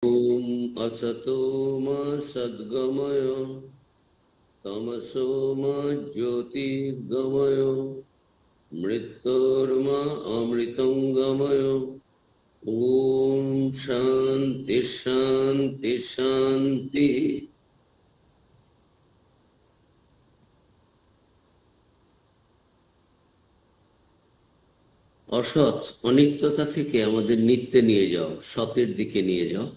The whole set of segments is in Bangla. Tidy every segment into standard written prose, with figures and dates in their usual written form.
ओम असतो मा सद्गमय तमसो मा ज्योतिर्गमय मृत्योर्मा अमृतंगमय। ओम शांति शांति शांति। অসৎ অনিত্যতা থেকে আমাদের নিত্যে নিয়ে যাও, সতের দিকে নিয়ে যাও।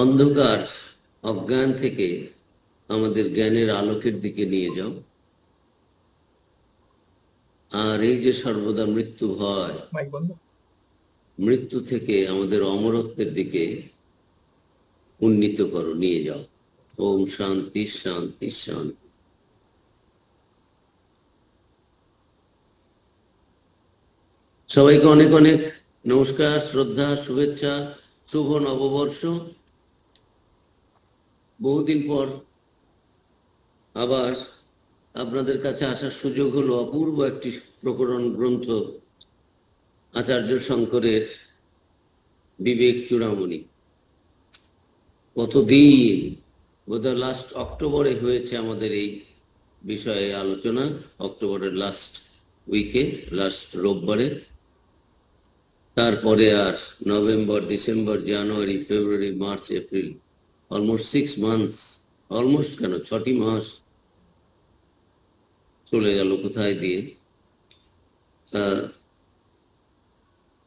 অন্ধকার অজ্ঞান থেকে আমাদের জ্ঞানের আলোকের দিকে নিয়ে যাও। আর এই যে সর্বদা মৃত্যু ভয়, মৃত্যু থেকে আমাদের অমরত্বের দিকে উন্নীত করো, নিয়ে যাও। ওম শান্তি শান্তি শান্তি। সবাইকে অনেক অনেক নমস্কার, শ্রদ্ধা, শুভেচ্ছা, শুভ নববর্ষ। বহুদিন পর আবার আপনাদের কাছে আসার সুযোগ হলো। অপূর্ব একটি প্রকরণ গ্রন্থ, আচার্য শঙ্করের বিবেক চূড়ামণি। কতদিন, বোধহয় লাস্ট অক্টোবরে হয়েছে আমাদের এই বিষয়ে আলোচনা। অক্টোবরের লাস্ট উইকে, লাস্ট রোববারে। তারপরে আর November, December, January, February, March, April, almost 6 months, almost কেন 6টি মাস চলে গেল কোথায় দিয়ে।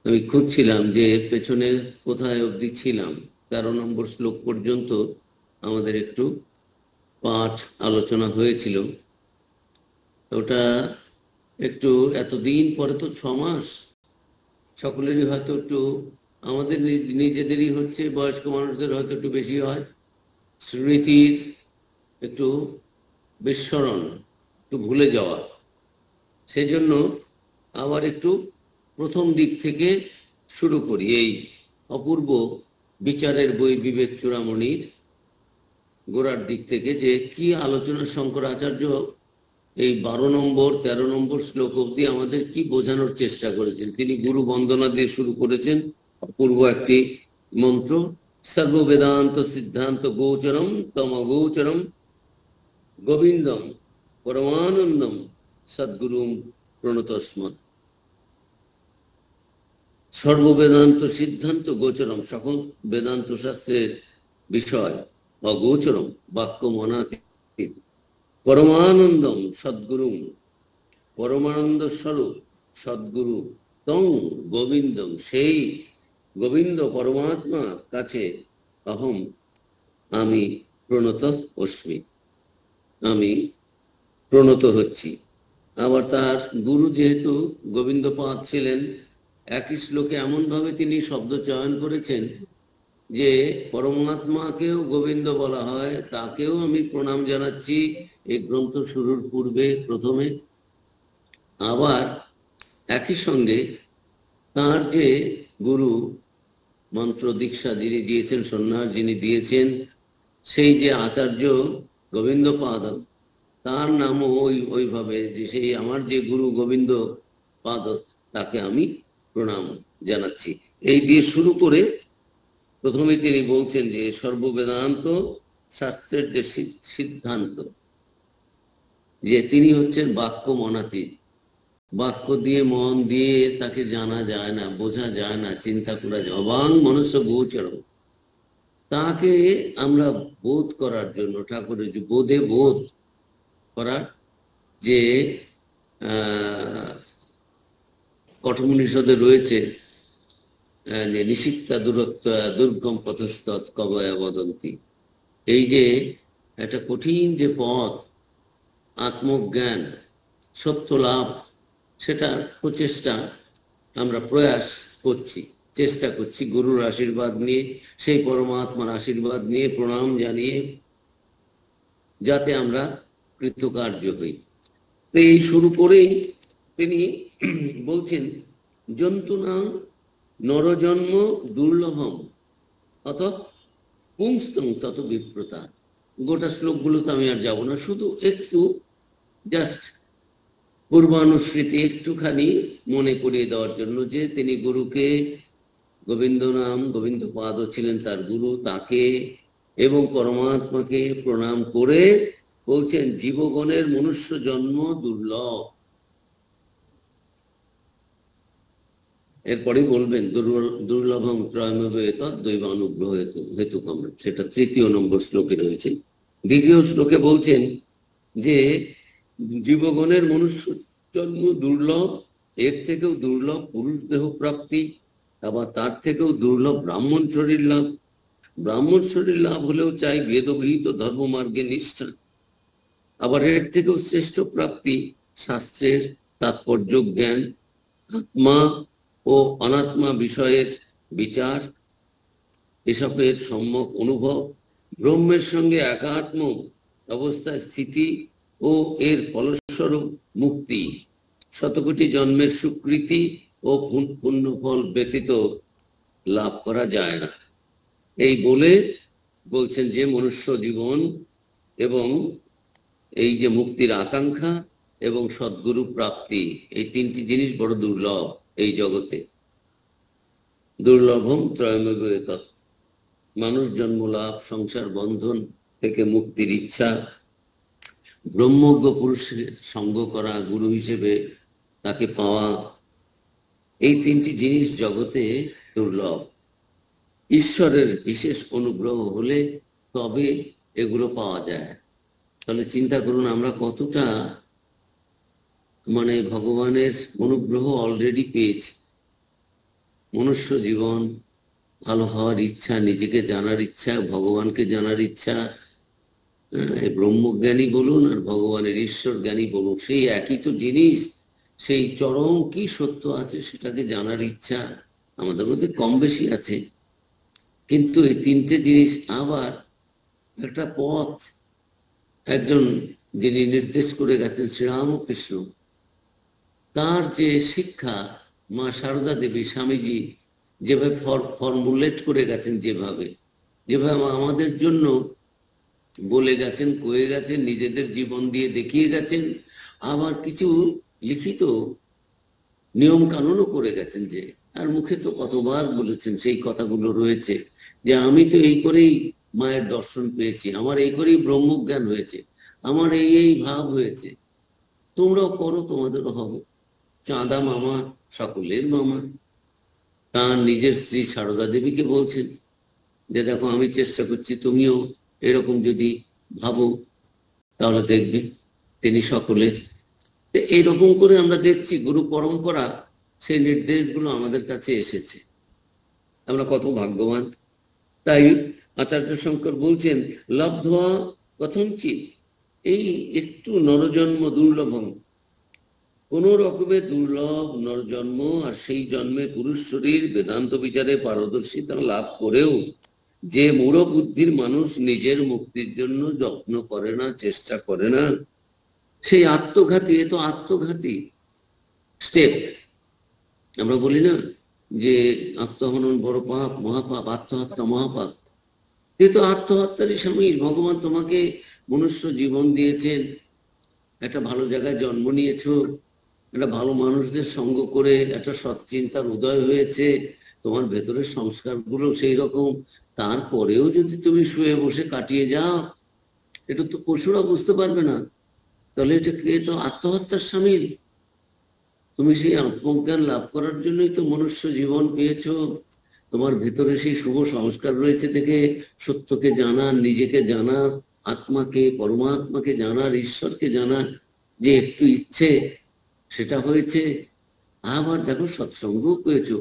আমি খুঁজছিলাম যে পেছনে কোথায় অবধি ছিলাম। 13 নম্বর শ্লোক পর্যন্ত আমাদের একটু পাঠ আলোচনা হয়েছিল। ওটা একটু, এতদিন পরে তো 6 মাস, সকলেরই হয়তো একটু, আমাদের নিজেদেরই হচ্ছে, বয়স্ক মানুষদের হয়তো একটু বেশি হয়, স্মৃতির একটু বিস্মরণ, একটু ভুলে যাওয়া। সেজন্য আবার একটু প্রথম দিক থেকে শুরু করি। এই অপূর্ব বিচারের বই বিবেক চূড়ামণির গোড়ার দিক থেকে, যে কি আলোচনা শঙ্করাচার্য এই 12 নম্বর 13 নম্বর শ্লোক অব্দি আমাদের কি বোঝানোর চেষ্টা করেছেন। তিনি গুরু বন্দনা দিয়ে শুরু করেছেন অপূর্ব একটি মন্ত্র, সর্ববেদান্ত সিদ্ধান্ত গোচরম তম গোচরম গোবিন্দম পরমানন্দম সদ্গুরুম প্রণতস্মৎ। সর্ববেদান্ত সিদ্ধান্ত গোচরম, সকল বেদান্ত শাস্ত্রের বিষয়, অগোচরম বাক্য মনাতীত, পরমানন্দম সদ্গুরু, পরমানন্দ স্বরূপ সদ্গুরু, তং গোবিন্দম, সেই গোবিন্দ পরমাত্মা কাছে অহম, আমি প্রণত অস্মি, আমি প্রণত হচ্ছি। আবার তার গুরু যেহেতু গোবিন্দপাদ ছিলেন, একই শ্লোকে এমন ভাবে তিনি শব্দ চয়ন করেছেন যে পরমাত্মাকেও গোবিন্দ বলা হয়, তাকেও আমি প্রণাম জানাচ্ছি এই গ্রন্থ শুরুর পূর্বে প্রথমে। আবার একই সঙ্গে তার যে গুরু, মন্ত্র দীক্ষা যিনি দিয়েছেন, সন্ন্যাস যিনি দিয়েছেন, সেই যে আচার্য গোবিন্দপাদ, তার নামও ওইভাবে, যে সেই আমার যে গুরু গোবিন্দ পাদ, তাকে আমি প্রণাম জানাচ্ছি। এই দিয়ে শুরু করে প্রথমে তিনি বলছেন যে সর্ববেদান্ত শাস্ত্রের যে সিদ্ধান্ত, যে তিনি হচ্ছেন বাক্য মনাতীত। বাক্য দিয়ে, মন দিয়ে তাকে জানা যায় না, বোঝা যায় না, চিন্তা করা যায়। অবাং মনুষ্য গোচরম, তাকে আমরা বোধ করার জন্য, ঠাকুরের যে বোধে বোধ করার যে কঠোপনিষদে রয়েছে, যে নিষিক্তা দূরত্ব দুর্গম পথস্তৎ কবয়া বদন্তি, এই যে একটা কঠিন যে পথ, আত্মজ্ঞান, সত্য লাভ, সেটার প্রচেষ্টা আমরা প্রয়াস করছি, চেষ্টা করছি গুরুর আশীর্বাদ নিয়ে, সেই পরমাত্মার আশীর্বাদ নিয়ে, প্রণাম জানিয়ে, যাতে আমরা কৃতকার্য হই। তো এই শুরু করেই তিনি বলছেন জন্তুনাং নরজন্ম দুর্লভম অত পুংস্তং তত বিপ্রতা। গোটা শ্লোকগুলো তো আমি আর যাব না, শুধু একটু জাস্ট পূর্বানুস্মৃতি একটুখানি মনে করিয়ে দেওয়ার জন্য, যে তিনি গুরুকে গোবিন্দ নাম, গোবিন্দ পাদ ছিলেন তার গুরু, তাকে এবং পরমাত্মাকে প্রণাম করে বলছেন জীবগণের মনুষ্য জন্ম দুর্লভ। এরপরে বলবেন দুর্লভম ত্রয়মেব তদ্দৈবানুগ্রহ হেতুকম, সেটা 3 নম্বর শ্লোকে রয়েছে। 2য় শ্লোকে বলছেন যে জীবগণের মনুষ্য জন্ম দুর্লভ, এর থেকেও দুর্লভ পুরুষ দেহ প্রাপ্তি, আবার তার থেকেও দুর্লভ ব্রাহ্মণ শরীর লাভ। ব্রাহ্মণ শরীর লাভ হলেও চাই বেদবিহিত ধর্মমার্গে নিষ্ঠা। আবার এর থেকেও শ্রেষ্ঠ প্রাপ্তি শাস্ত্রের তাৎপর্য জ্ঞান, আত্মা ও অনাত্মা বিষয়ের বিচার, এসবের সম্যক অনুভব, ব্রহ্মের সঙ্গে একাত্ম অবস্থায় স্থিতি ও এর ফলস্বরূপ মুক্তি। শতকোটি জন্মের স্বীকৃতি ও পুণ্যফল ব্যতীত লাভ করা যায় না। এই বলে বলছেন যে মনুষ্য জীবন এবং এই যে মুক্তির আকাঙ্ক্ষা এবং সদ্গুরু প্রাপ্তি, এই 3টি জিনিস বড় দুর্লভ এই জগতে। দুর্লভম ত্রয়মেব তৎ, মানুষ জন্ম লাভ, সংসার বন্ধন থেকে মুক্তির ইচ্ছা, ব্রহ্মজ্ঞ পুরুষের সঙ্গ করা, গুরু হিসেবে তাকে পাওয়া, এই 3টি জিনিস জগতে দুর্লভ। ঈশ্বরের বিশেষ অনুগ্রহ হলে তবে এগুলো পাওয়া যায়। তাহলে চিন্তা করুন আমরা কতটা ভগবানের অনুগ্রহ অলরেডি পেয়েছি। মনুষ্য জীবন, ভালো হওয়ার ইচ্ছা, নিজেকে জানার ইচ্ছা, ভগবানকে জানার ইচ্ছা, ব্রহ্মজ্ঞানী বলুন আর ভগবানের ঈশ্বর জ্ঞানী বলুন, সেই একই তো জিনিস। সেই চরম কি সত্য আছে সেটাকে জানার ইচ্ছা আমাদের মধ্যে কম বেশি আছে। কিন্তু এই 3টে জিনিস আবার একটা পথ একজন যিনি নির্দেশ করে গেছেন শ্রীরামকৃষ্ণ, তার যে শিক্ষা মা সারদা দেবী স্বামীজি যেভাবে ফর্মুলেট করে গেছেন, যেভাবে আমাদের জন্য বলে গেছেন, কয়ে গেছেন, নিজেদের জীবন দিয়ে দেখিয়ে গেছেন, আবার কিছু লিখিত নিয়ম কানুনও করে গেছেন। যে আর মুখে তো কতবার বলেছেন, সেই কথাগুলো রয়েছে যে আমি তো এই করেই মায়ের দর্শন পেয়েছি, আমার এই করেই ব্রহ্মজ্ঞান হয়েছে, আমার এই ভাব হয়েছে, তোমরাও করো, তোমাদেরও হবে। চাঁদা মামা সকলের মামা তার নিজের স্ত্রী সারদা দেবীকে বলছেন যে দেখো আমি চেষ্টা করছি, তুমিও এরকম যদি ভাবো তাহলে দেখবে তিনি সকলের। এইরকম করে আমরা দেখছি গুরু পরম্পরা সেই নির্দেশগুলো আমাদের কাছে এসেছে। আমরা কত ভাগ্যবান। তাই আচার্য শঙ্কর বলছেন লব্ধা কথঞ্চিৎ, এই একটু নরজন্ম দুর্লভম, কোন রকমের দুর্লভ নরজন্ম, আর সেই জন্মে পুরুষ শরীর বেদান্ত বিচারে পারদর্শিতা লাভ করেও যে মূঢ় বুদ্ধির মানুষ নিজের মুক্তির জন্য যত্ন করে না, চেষ্টা করে না, সেই আত্মঘাতী। এ তো আত্মঘাতী স্টেপ। আমরা বলি না যে আত্মহনন বড় পাপ, মহাপাপ, আত্মহত্যা মহাপাপ। এ তো আত্মহত্যারই সামিল। ভগবান তোমাকে মনুষ্য জীবন দিয়েছেন, একটা ভালো জায়গায় জন্ম নিয়েছো, একটা ভালো মানুষদের সঙ্গ করে একটা সৎচিন্তার উদয় হয়েছে, তোমার ভেতরের সংস্কারগুলো সেই রকম, তারপরেও যদি তুমি শুয়ে বসে কাটিয়ে যাও, এটা তো পশুরা বুঝতে পারবে না। তাহলে এটা কে? তো আত্মহত্যার সামিল। তুমি সেই আত্মজ্ঞান লাভ করার জন্যই তো মনুষ্য জীবন পেয়েছো। তোমার ভেতরে সেই শুভ সংস্কার রয়েছে থেকে সত্যকে জানা, নিজেকে জানা, আত্মাকে, পরমাত্মাকে জানার, ঈশ্বরকে জানা যে একটু ইচ্ছে, সেটা হয়েছে। আবার দেখো সৎসঙ্গ পেয়েছো,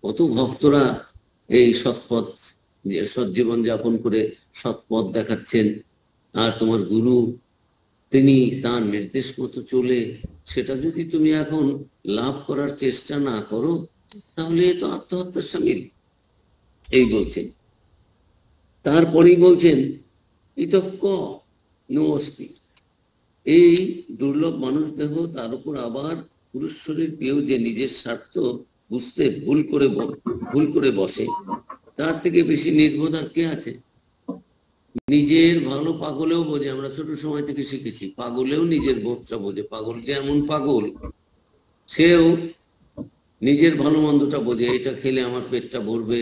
কত ভক্তরা এই সৎপথ, সৎজীবন যাপন করে সৎপথ দেখাচ্ছেন। আর তোমার গুরু তিনি তার নির্দেশ মতো চলে, সেটা যদি তুমি এখন লাভ করার চেষ্টা না করো, তাহলে এ তো আত্মহত্যার সামিল। এই বলছেন। তারপরেই বলছেন ইতক্ক নো অস্তি, এই দুর্লভ মানুষ দেহ, তার উপর আবার পুরুষ শরীর পেয়েও যে নিজের স্বার্থ বুঝতে ভুল করে বসে, তার থেকে বেশি নির্বোধ আর কে আছে? নিজের ভালো পাগলেও বোঝে। আমরা ছোট সময় থেকে শিখেছি, পাগলেও নিজের বোধটা বোঝে। পাগল যে এমন পাগল, সেও নিজের ভালো মন্দটা বোঝে, এটা খেলে আমার পেটটা ভরবে,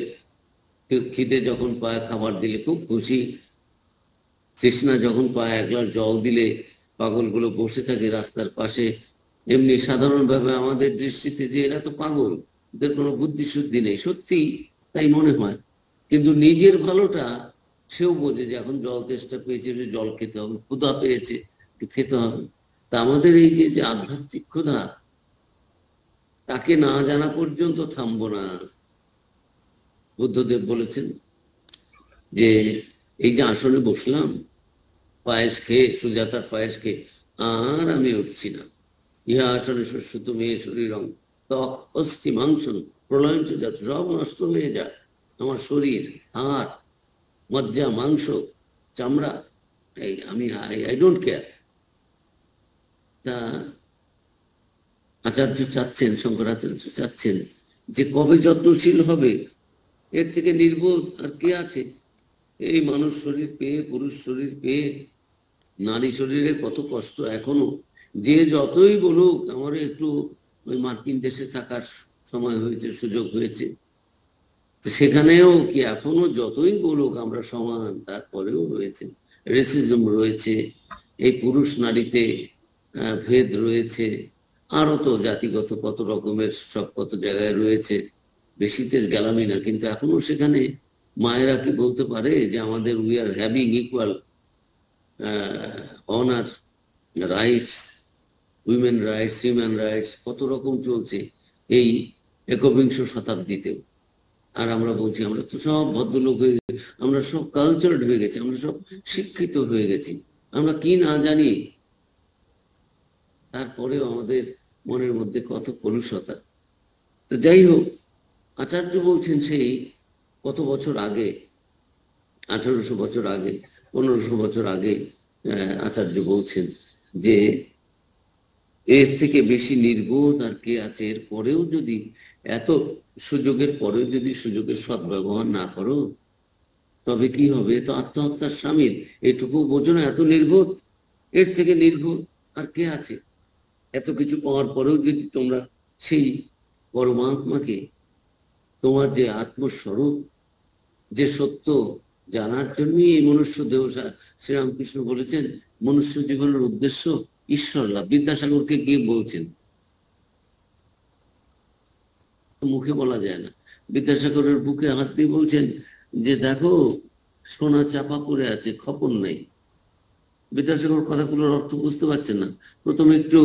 খিদে যখন পায় খাবার দিলে খুব খুশি, তৃষ্ণা যখন পায় এক গ্লাস জল দিলে পাগলগুলো বসে থাকে রাস্তার পাশে। এমনি সাধারণভাবে আমাদের দৃষ্টিতে যে এরা তো পাগল, এদের কোনো বুদ্ধি শুদ্ধি নেই, সত্যি তাই মনে হয়। কিন্তু নিজের ভালোটা সেও বোঝে যে এখন জল তেষ্টা পেয়েছে, যে জল খেতে হবে, ক্ষুধা পেয়েছে একটু খেতে হবে। তা আমাদের এই যে যে আধ্যাত্মিক ক্ষুধা, তাকে না জানা পর্যন্ত থামবো না। বুদ্ধদেব বলেছেন যে এই যে আসনে বসলাম, পায়েস খেয়ে, সুজাতার পায়েস খেয়ে, আর আমি উঠছি না। ইহা আসনে শস্যত মে শরীরম ত্বক অস্থি মাংসন প্রলয়ঞ্চ যাত, সব নষ্ট হয়ে যায় আমার শরীর, হাড়, মজ্জা, মাংস, চামড়া, এই আমি আই ডোন্ট কেয়ার। তা আচার্য চাচ্ছেন, শঙ্করাচার্য চাচ্ছেন যে কবে যত্নশীল হবে, এর থেকে নির্বোধ আর কে আছে? এই মানুষ শরীর পেয়ে, পুরুষ শরীর পেয়ে, নারী শরীরে কত কষ্ট এখনো। যে যতই বলুক আমার একটু ওই মার্কিন দেশে থাকার সময় হয়েছে, সুযোগ হয়েছে, সেখানেও কি এখনো যতই বলুক আমরা সমান, তারপরেও রয়েছে রেসিজম, রয়েছে এই পুরুষ নারীতে ভেদ রয়েছে, আরো তো জাতিগত কত রকমের সব কত জায়গায় রয়েছে। বেশিতে গেলামই না, কিন্তু এখনো সেখানে মায়েরা কি বলতে পারে যে আমাদের we are having equal honour, rights, women rights, human rights, কত রকম চলছে এই একবিংশ শতাব্দীতেও। আর আমরা বলছি আমরা তো সব ভদ্রলোক হয়ে গেছি, আমরা সব কালচার্ড হয়ে গেছি, আমরা সব শিক্ষিত হয়ে গেছি, আমরা কি না জানি। তারপরেও আমাদের মনের মধ্যে কত কলুষতা। তো যাই হোক, আচার্য বলছেন সেই কত বছর আগে, 1800 বছর আগে, 1500 বছর আগে, আচার্য বলছেন যে এর থেকে বেশি নির্বোধ আর কে আছে? এর পরেও যদি, এত সুযোগের পরেও যদি সুযোগের সদ্ব্যবহার না করো, তবে কি হবে? তো আত্মহত্যার সামিল, এটুকু বোঝো না? এত নির্বোধ, এর থেকে নির্বোধ আর কে আছে? এত কিছু পাওয়ার পরেও যদি তোমরা সেই পরমাত্মাকে, তোমার যে আত্মস্বরূপ, যে সত্য জানার জন্যই এই মনুষ্য দেহ, শ্রীরামকৃষ্ণ বলেছেন মনুষ্য জীবনের উদ্দেশ্য ঈশ্বর লাভ। বিদ্যাসাগরকে গিয়ে বলছেন, মুখে বলা যায় না, বিদ্যাসাগরের বুকে হাত দিয়ে বলছেন যে দেখো সোনা চাপা পড়ে আছে, খবর নেই। বিদ্যাসাগর কথাগুলোর অর্থ বুঝতে পারছেন না। প্রথমে একটু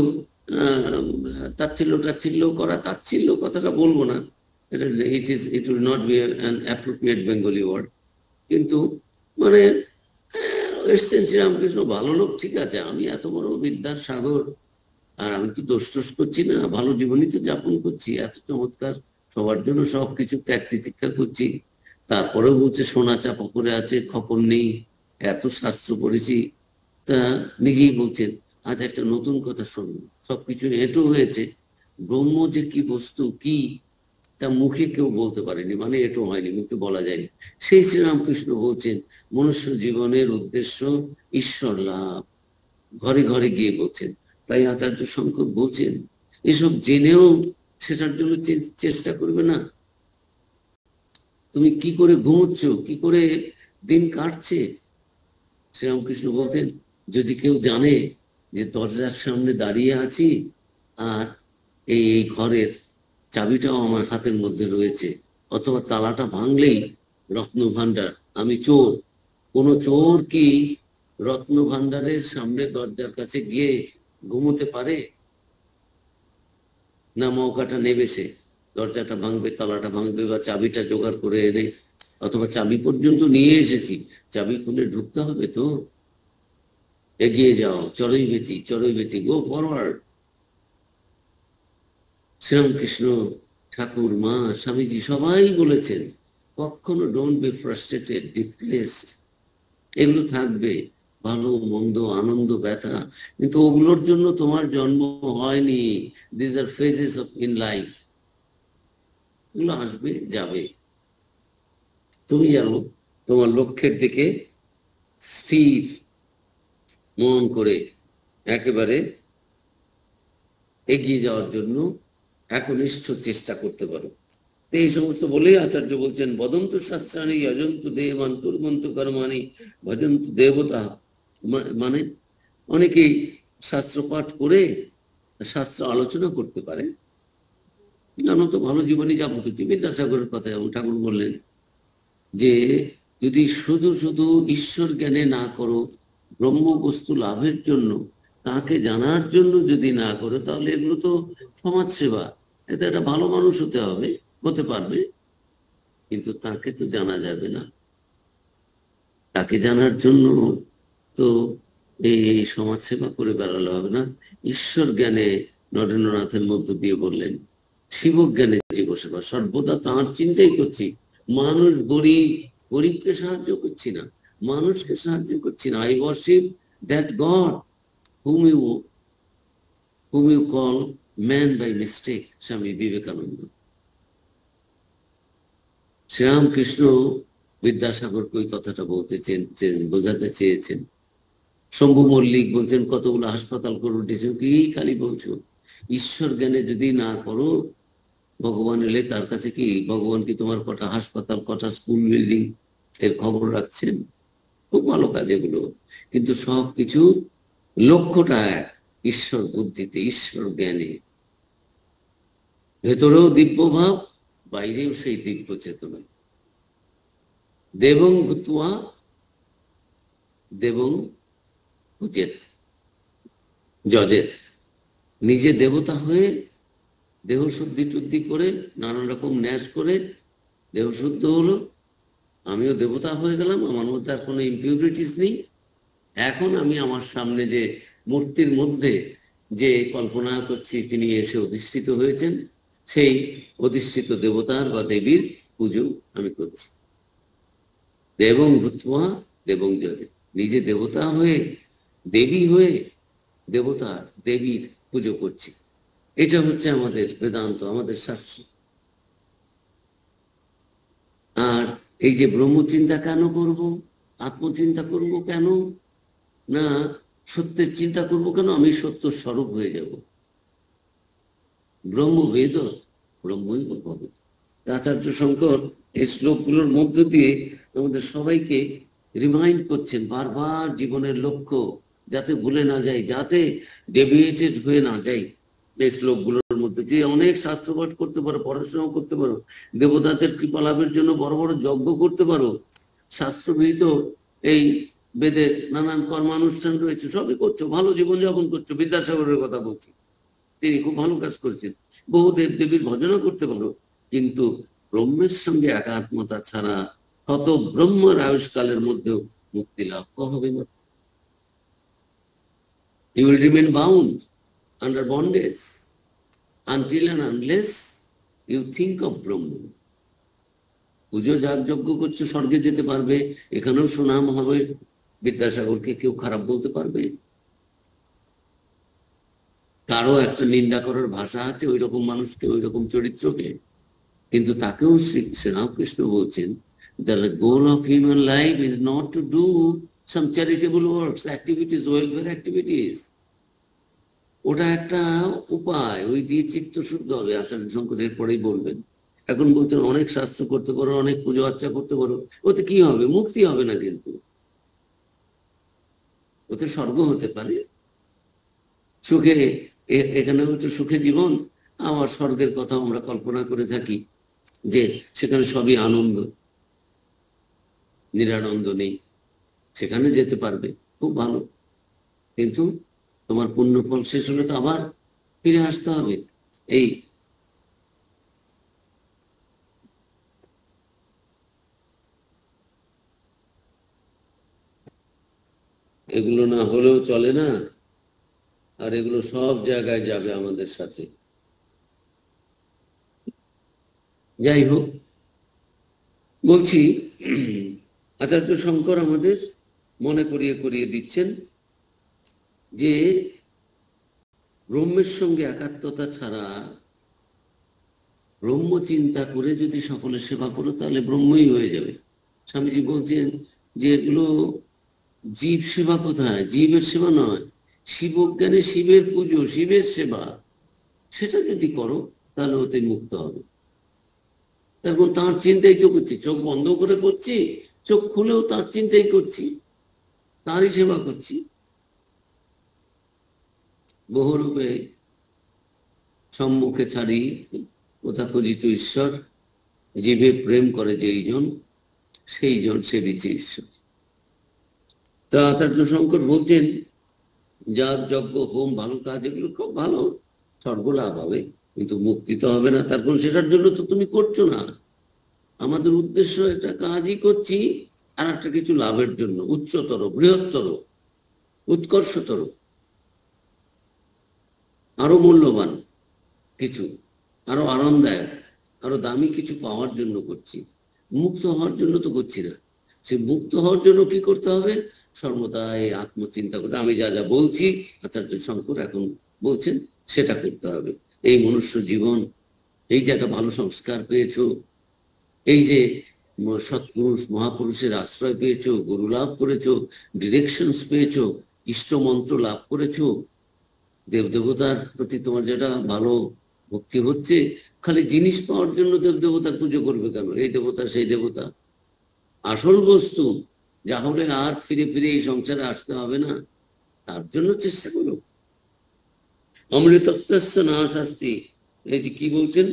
তাচ্ছিল্য টাচ্ছিল্য করা, তাচ্ছিল্য কথাটা বলবো না, এটা it will not be an appropriate Bengali word, কিন্তু মানে এসছেন শ্রীরামকৃষ্ণ, ভালো লোক, ঠিক আছে, আমি এত বড় বিদ্যার সাগর, আর আমি তো দোষ টোষ করছি না, ভালো জীবনই তো যাপন করছি, এত চমৎকার, সবার জন্য সবকিছু ত্যাগ তিতিক্ষা করছি, তারপরেও বলছে সোনা চাপা পড়ে আছে, খবর নেই, এত শাস্ত্র পড়েছি। তা নিজেই বলছেন আজ একটা নতুন কথা শুনুন, সবকিছু এঁটো হয়েছে, ব্রহ্ম যে কি বস্তু, কি তা মুখে কেউ বলতে পারেনি, মানে এঁটো হয়নি, মুখে বলা যায়নি। সেই শ্রীরামকৃষ্ণ বলছেন মনুষ্য জীবনের উদ্দেশ্য ঈশ্বর লাভ, ঘরে ঘরে গিয়ে বলছেন। তাই আচার্য শঙ্কর বলছেন এসব জেনেও সেটার জন্য চেষ্টা করবে না। তুমি কি করে ঘুমোচ্ছ, কি করে দিন কাটছে? শ্রীরামকৃষ্ণ বলতেন যদি কেউ জানে যে দরজার সামনে দাঁড়িয়ে আছি, আর এই ঘরের চাবিটাও আমার হাতের মধ্যে রয়েছে, অথবা তালাটা ভাঙলেই রত্ন ভাণ্ডার, আমি চোর, কোন চোর কি রত্ন ভাণ্ডারের সামনে দরজার কাছে গিয়ে ঘুমোতে পারে? না মৌকাটা নেবে সে, দরজাটা ভাঙবে, তালাটা ভাঙবে, বা চাবিটা জোগাড় করে এনে, অথবা চাবি পর্যন্ত নিয়ে এসেছি, চাবি খুলে ঢুকতে হবে তো। এগিয়ে যাও, চড়ই বেতি, গো ফরওয়ার্ড। শ্রীরামকৃষ্ণ ঠাকুর, মা, স্বামীজি সবাই বলেছেন কখনো ডোন্ট বি ফ্রাস্ট্রেটেড, ডিপ্রেসড। এগুলো থাকবে, ভালো মন্দ, আনন্দ, ব্যথা, কিন্তু ওগুলোর জন্য তোমার জন্ম হয়নি। This are phases of in life, এগুলো আসবে যাবে। তুমি জানো তোমার লক্ষ্যের দিকে স্থির মন করে একেবারে এগিয়ে যাওয়ার জন্য একনিষ্ঠ চেষ্টা করতে পারো। তো এই সমস্ত বলেই আচার্য বলছেন, বদন্তু শাস্ত্রাণী যজন্তু দেবান কুর্বন্তু কর্মাণি ভজন্তু দেবতা। মানে অনেকেই শাস্ত্র পাঠ করে শাস্ত্র আলোচনা করতে পারে, জানো তো ভালো জীবনী যাপন করছি। বিদ্যাসাগরের কথা যেমন ঠাকুর বললেন যে যদি শুধু শুধু ঈশ্বর জ্ঞানে না করো, ব্রহ্ম বস্তু লাভের জন্য, তাকে জানার জন্য যদি না করো, তাহলে এগুলো তো সমাজ সেবা। এতে একটা ভালো মানুষ হতে হবে, হতে পারবে, কিন্তু তাকে তো জানা যাবে না। তাকে জানার জন্য তো এই সমাজ সেবা করে বেড়ালে হবে না। ঈশ্বর জ্ঞানে নরেন্দ্রনাথের মধ্য দিয়ে বললেন, শিব জ্ঞানে জীব সেবা, সর্বদা তাঁর চিন্তাই করছি। মানুষ গরিব, গরিবকে সাহায্য করছি না, মানুষকে সাহায্য করছি না। I worship that god whom you call man by mistake, Swami Vivekananda. Sri Ramakrishna বিদ্যাসাগরকে ওই কথাটা বলতে চেয়েছেন, বোঝাতে চেয়েছেন। শম্ভু মল্লিক বলছেন, কতগুলো হাসপাতাল করে উঠেছ, কি খালি বলছো। ঈশ্বর জ্ঞানে যদি না করো, ভগবান এলে তার কাছে কি, ভগবান কি তোমার কটা হাসপাতাল, কটা স্কুল বিল্ডিং এর খবর রাখছেন? খুব ভালো কাজ এগুলো, কিন্তু সবকিছু লক্ষ্যটা এক, ঈশ্বর বুদ্ধিতে, ঈশ্বর জ্ঞানে। ভেতরেও দিব্য ভাব, বাইরেও সেই দিব্য চেতনা। দেবং ভূত্বা দেবং পূজেত যজেত। নিজে দেবতা হয়ে দেহ শুদ্ধি টুদ্ধি করে নানান রকম ন্যাস করে দেহ শুদ্ধ হলো, আমিও দেবতা হয়ে গেলাম, আমার মধ্যে আর কোনো ইম্পিউরিটিস নেই। এখন আমি আমার সামনে যে মূর্তির মধ্যে যে কল্পনা করছি তিনি এসে অধিষ্ঠিত হয়েছেন, সেই অধিষ্ঠিত দেবতার বা দেবীর পুজো আমি করছি। দেবং ভূত্বা দেবং যজেত। নিজে দেবতা হয়ে, দেবী হয়ে দেবতার, দেবীর পুজো করছি। এটা হচ্ছে আমাদের বেদান্ত, আমাদের শাস্ত্র। আর এই যে ব্রহ্মচিন্তা কেন করব, আত্মচিন্তা করব কেন, না সত্যের চিন্তা করব কেন, আমি সত্য স্বরূপ হয়ে যাব। ব্রহ্মবেদ ব্রহ্মই ভগবত। আচার্য শঙ্কর এই শ্লোকগুলোর মধ্য দিয়ে আমাদের সবাইকে রিমাইন্ড করছেন বারবার, জীবনের লক্ষ্য যাতে ভুলে না যাই, যাতে ডেভিয়েটেড হয়ে না যাই। এই শ্লোকগুলোর মধ্যে যে অনেক শাস্ত্রপাঠ করতে পারো, পড়াশোনা করতে পারো, দেবতাদের কৃপা লাভের জন্য বড় বড় যজ্ঞ করতে পারো, শাস্ত্রবিহিত এই বেদের নানান কর্মানুষ্ঠান রয়েছে, সবই করছো, ভালো জীবনযাপন করছো। বিদ্যাসাগরের কথা বলছি, তিনি খুব ভালো কাজ করছেন। বহু দেব দেবীর ভজনা করতে পারো, কিন্তু ব্রহ্মের সঙ্গে একাত্মতা ছাড়া কত ব্রহ্মের আয়ুষ্কালের মধ্যেও মুক্তি লাভ হবে না। You will remain bound under bondage until and unless you think of Brahma. পুজো যাগযজ্ঞ করছো, স্বর্গে যেতে পারবে, এখানেও সুনাম হবে। বিদ্যাসাগরকে কেউ খারাপ বলতে পারবে? কারো একটা নিন্দা করার ভাষা আছে ওই রকম মানুষকে, ওই রকম চরিত্রকে, কিন্তু তাকেও শ্রীরামকৃষ্ণ বলছেন, the goal of human life is not to do some charitable works, activities, welfare activities. ওটা একটা উপায়, ওই দিয়ে চিত্ত শুদ্ধ হবে। আচার্য শঙ্করের পরেই বলবেন। এখন বলছেন অনেক শাস্ত্র করতে পারো, অনেক পুজো আর্চা করতে পারো, ওতে কি হবে? মুক্তি হবে না, কিন্তু ওতে স্বর্গ হতে পারে। সুখে, এখানে হচ্ছে সুখে জীবন, আমার স্বর্গের কথা আমরা কল্পনা করে থাকি যে সেখানে সবই আনন্দ, নিরানন্দ নেই। সেখানে যেতে পারবে, খুব ভালো, কিন্তু তোমার পুণ্য ফল শেষ হলে তো আবার ফিরে আসতে হবে। এই এগুলো না হলেও চলে না, আর এগুলো সব জায়গায় যাবে আমাদের সাথে। যাই হোক, বলছি আচার্য শঙ্কর আমাদের মনে করিয়ে দিচ্ছেন যে ব্রহ্মের সঙ্গে একাত্মতা ছাড়া, ব্রহ্ম চিন্তা করে যদি সকলের সেবা করো, তাহলে ব্রহ্মই হয়ে যাবে। স্বামীজি বলছেন যে এগুলো জীব সেবা কোথায়? জীবের সেবা নয়, শিবজ্ঞানে শিবের পুজো, শিবের সেবা, সেটা যদি করো তাহলে ওতে মুক্ত হবে। এখন তার চিন্তাই তো করছি, চোখ বন্ধ করে করছি, চোখ খুলেও তার চিন্তাই করছি, তারই সেবা করছি। বহুরূপে সম্মুখে ছাড়ি তথাকথিত ঈশ্বর, জীবে প্রেম করে যেই জন, সেই জন সেবিছে ঈশ্বর। তা আচার্য শঙ্কর বলছেন, যাগ যজ্ঞ হোম ভালো কাজ, এগুলো খুব ভালো, স্বর্গ লাভ হবে, কিন্তু মুক্তি তো হবে না। তারপর সেটার জন্য তো তুমি করছো না। আমাদের উদ্দেশ্য একটা কাজই করছি আর একটা কিছু লাভের জন্য, উচ্চতর, বৃহত্তর, উৎকর্ষতর, আরো মূল্যবান কিছু, আরো আরামদায়ক, আরো দামি কিছু পাওয়ার জন্য করছি। মুক্ত হওয়ার জন্য তো করছি না। সে মুক্ত হওয়ার জন্য কি করতে হবে? সর্বদা এই আত্মচিন্তা করতে, আমি যা যা বলছি আচার্য শঙ্কর এখন বলছেন সেটা করতে হবে। এই মনুষ্য জীবন, এই যে একটা ভালো সংস্কার পেয়েছো, এই যে সৎপুরুষ মহাপুরুষের আশ্রয় পেয়েছো, গুরু লাভ করেছো, ডিরেকশনস পেয়েছো, ইষ্ট মন্ত্র লাভ করেছো, দেবদেবতার প্রতি তোমার যেটা ভালো ভক্তি হচ্ছে, খালি জিনিস পাওয়ার জন্য দেবদেবতার পুজো করবে কেন? এই দেবতা সেই দেবতা, আসল বস্তু যা হলে আর ফিরে ফিরে এই সংসারে আসতে হবে না, তার জন্য চেষ্টা করো। অমৃতত্বস্য না শাস্তি, এই যে কি বলছেন,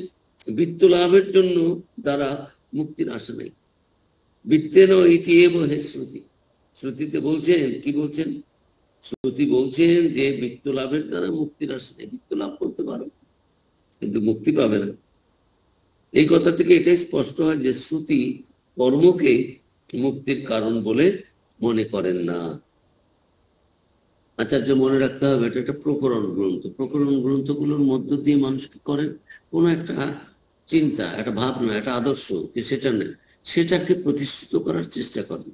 বৃত্ত লাভের জন্য দ্বারা মুক্তির আশা নেই। বৃত্তেন ইতি এব হে শ্রুতি, শ্রুতিতে বলছেন, কি বলছেন? শ্রুতি বলছেন যে বৃত্ত লাভের দ্বারা মুক্তির আশা নেই। বৃত্ত লাভ করতে পারো কিন্তু মুক্তি পাবে না। এই কথা থেকে এটাই স্পষ্ট হয় যে শ্রুতি কর্মকে মুক্তির কারণ বলে মনে করেন না। আচার্য মনে রাখতে হবে, এটা একটা প্রকরণ গ্রন্থ। প্রকরণ গ্রন্থগুলোর মধ্য দিয়ে মানুষ কি করেন? কোনো একটা চিন্তা, একটা ভাবনা, একটা আদর্শ, সেটা নেই, সেটাকে প্রতিষ্ঠিত করার চেষ্টা করেন।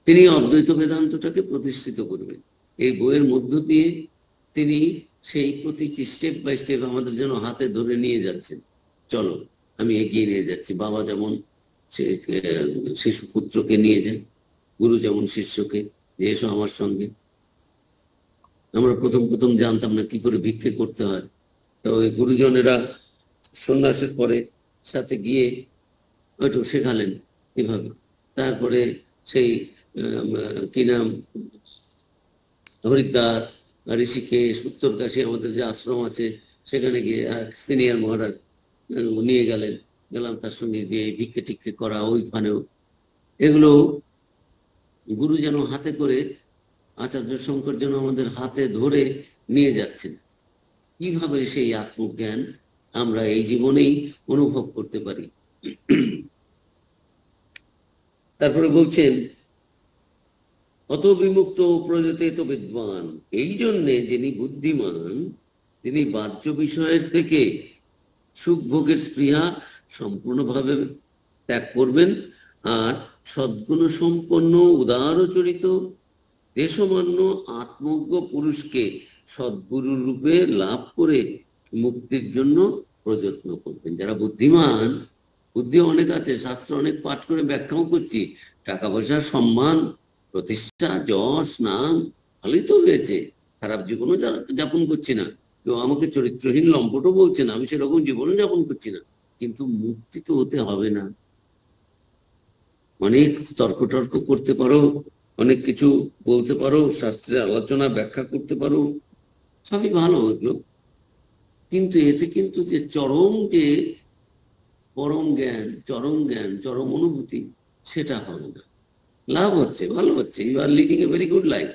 তিনি অদ্বৈত বেদান্তটাকে প্রতিষ্ঠিত করবেন এই বইয়ের মধ্য দিয়ে। তিনি সেই প্রতিটি স্টেপ বাই স্টেপ আমাদের যেন হাতে ধরে নিয়ে যাচ্ছেন, চলো আমি এগিয়ে নিয়ে যাচ্ছি। বাবা যেমন সে শিশু পুত্রকে নিয়ে যায়, গুরু যেমন শিষ্যকে, যে এসো আমার সঙ্গে। আমরা প্রথম প্রথম জানতাম না কি করে ভিক্ষে করতে হয়, তো ওই গুরুজনেরা সন্ন্যাসের পরে সাথে গিয়ে ওইটু শেখালেন কিভাবে। তারপরে সেই কি নাম, হরিদ্বার, ঋষিকেশ, উত্তরকাশী আমাদের যে আশ্রম আছে, সেখানে গিয়ে সিনিয়র মহারাজ নিয়ে গেলেন, গেলাম তার সঙ্গে গিয়ে ভিক্ষে টিক্ষে করা ওইখানেও। এগুলো গুরু যেন হাতে করে, আচার্য শঙ্কর যেন আমাদের হাতে ধরে নিয়ে যাচ্ছেন, কিভাবে সেই আত্মজ্ঞান আমরা এই জীবনেই অনুভব করতে পারি। তারপরে বলছেন, অত বিমুক্ত প্রযতে তো বিদ্বান, এই জন্যে যিনি বুদ্ধিমান তিনি বাহ্য বিষয়ের থেকে সুখ ভোগের স্পৃহা সম্পূর্ণভাবে ত্যাগ করবেন, আর সদ্গুণ সম্পন্ন উদারচরিত দেশমান্য আত্মজ্ঞ পুরুষকে সদ্গুরু রূপে লাভ করে মুক্তির জন্য প্রযত্ন করবেন। যারা বুদ্ধিমান, বুদ্ধি অনেক আছে, শাস্ত্র অনেক পাঠ করে ব্যাখ্যাও করছি, টাকা পয়সা, সম্মান, প্রতিষ্ঠা, যশ, নাম ভালোই তো হয়েছে, খারাপ জীবনও যাপন করছি না, কেউ আমাকে চরিত্রহীন লম্পটও বলছে না, আমি সেরকম জীবন যাপন করছি না, কিন্তু মুক্তি তো হতে হবে না। অনেক তর্ক টর্ক করতে পারো, অনেক কিছু বলতে পারো, শাস্ত্রের আলোচনা ব্যাখ্যা করতে পারো, সবই ভালো এগুলো, কিন্তু এতে কিন্তু যে চরম, যে পরম জ্ঞান, চরম জ্ঞান, চরম অনুভূতি, সেটা হবে না। লাভ হচ্ছে, ভালো হচ্ছে, you are leading a very good life.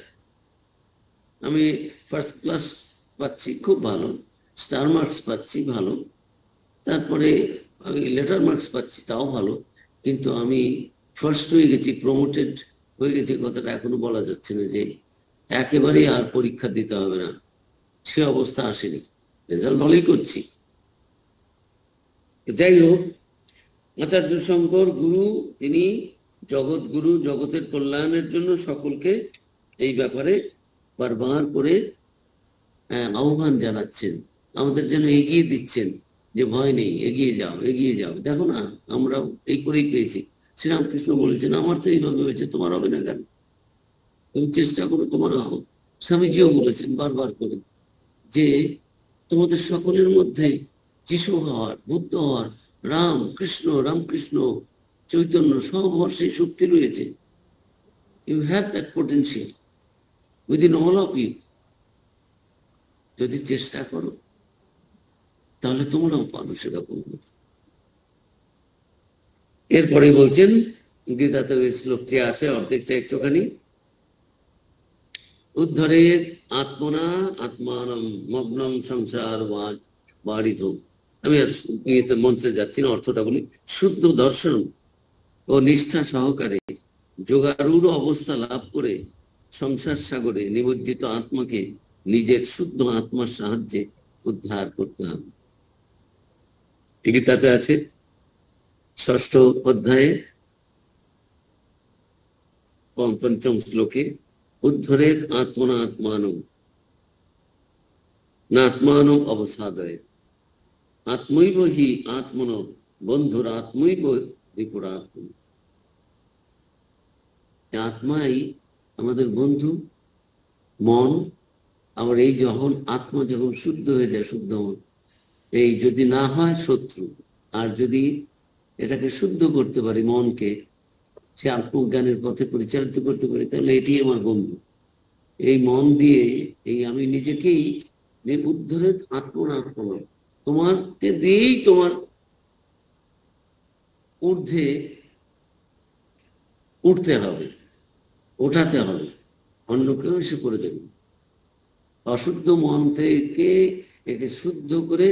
আমি ফার্স্ট ক্লাস পাচ্ছি, খুব ভালো, স্টার মার্কস পাচ্ছি, ভালো, তারপরে লেটার মার্কস পাচ্ছি, তাও ভালো, কিন্তু আমি ফার্স্ট হয়ে গেছি, প্রমোটেড হয়ে গেছি, কথাটা এখনো বলা যাচ্ছে না যে একেবারেই আর পরীক্ষা দিতে হবে না, সে অবস্থা আসেনি, রেজাল্ট ভালোই করছি। যাই হোক, আচার্য শঙ্কর গুরু, তিনি জগৎ গুরু, জগতের কল্যাণের জন্য সকলকে এই ব্যাপারে বারবার করে আহ্বান জানাচ্ছেন, আমাদের যেন এগিয়ে দিচ্ছেন, যে ভয় নেই, এগিয়ে যাও, এগিয়ে যাও, দেখো না আমরা এই করেই পেয়েছি। শ্রীরামকৃষ্ণ বলেছেন, আমার তো এইভাবে হয়েছে, তোমার হবে না কেন? তুমি চেষ্টা করো, তোমার হবে। স্বামীজিও বলেছেন বারবার করে যে তোমাদের সকলের মধ্যে যিশু হওয়ার, বুদ্ধ হওয়ার, রাম কৃষ্ণ, রামকৃষ্ণ, চৈতন্য, সব হওয়ার সেই শক্তি রয়েছে। You have that potential within all of you. যদি চেষ্টা করো তাহলে তোমরাও পারো সেরকম। এরপরে বলছেন, গীতাতে ওই শ্লোকটি আছে, অর্ধেকটা একটুখানি, উদ্ধরের আত্মনা আত্মানম মগ্নম সংসার বাড়িত। আমি আর মন্ত্রে যাচ্ছি না, অর্থটা বলি। শুদ্ধ দর্শন ও নিষ্ঠা সহকারে যোগারূঢ় অবস্থা লাভ করে সংসার সাগরে নিমজ্জিত আত্মাকে নিজের শুদ্ধ আত্মার সাহায্যে উদ্ধার করতে হবে। গীতাতে আছে 6ষ্ঠ অধ্যায়ে 5ম শ্লোকে, উদ্ধরেত আত্মনা আত্মানম না আত্মানম অবসাদয়ে আত্মৈব হি আত্মন বন্ধুর আত্মৈব রিপুরাত্ম। আত্মাই আমাদের বন্ধু, মন। আবার এই যখন আত্মা যখন শুদ্ধ হয়ে যায়, শুদ্ধ মন, এই যদি না হয় শত্রু। আর যদি এটাকে শুদ্ধ করতে পারি, মনকে সে আত্মজ্ঞানের পথে পরিচালিত করতে পারি, তাহলে এটি আমার বন্ধু। এই মন দিয়ে এই আমি নিজেকেই উদ্ধরে আত্মনাত্ম, তোমাকে দিয়েই তোমার ঊর্ধ্বে উঠতে হবে, ওঠাতে হবে, অন্য কেউ এসে করে দেবে। অশুদ্ধ মন থেকে একে শুদ্ধ করে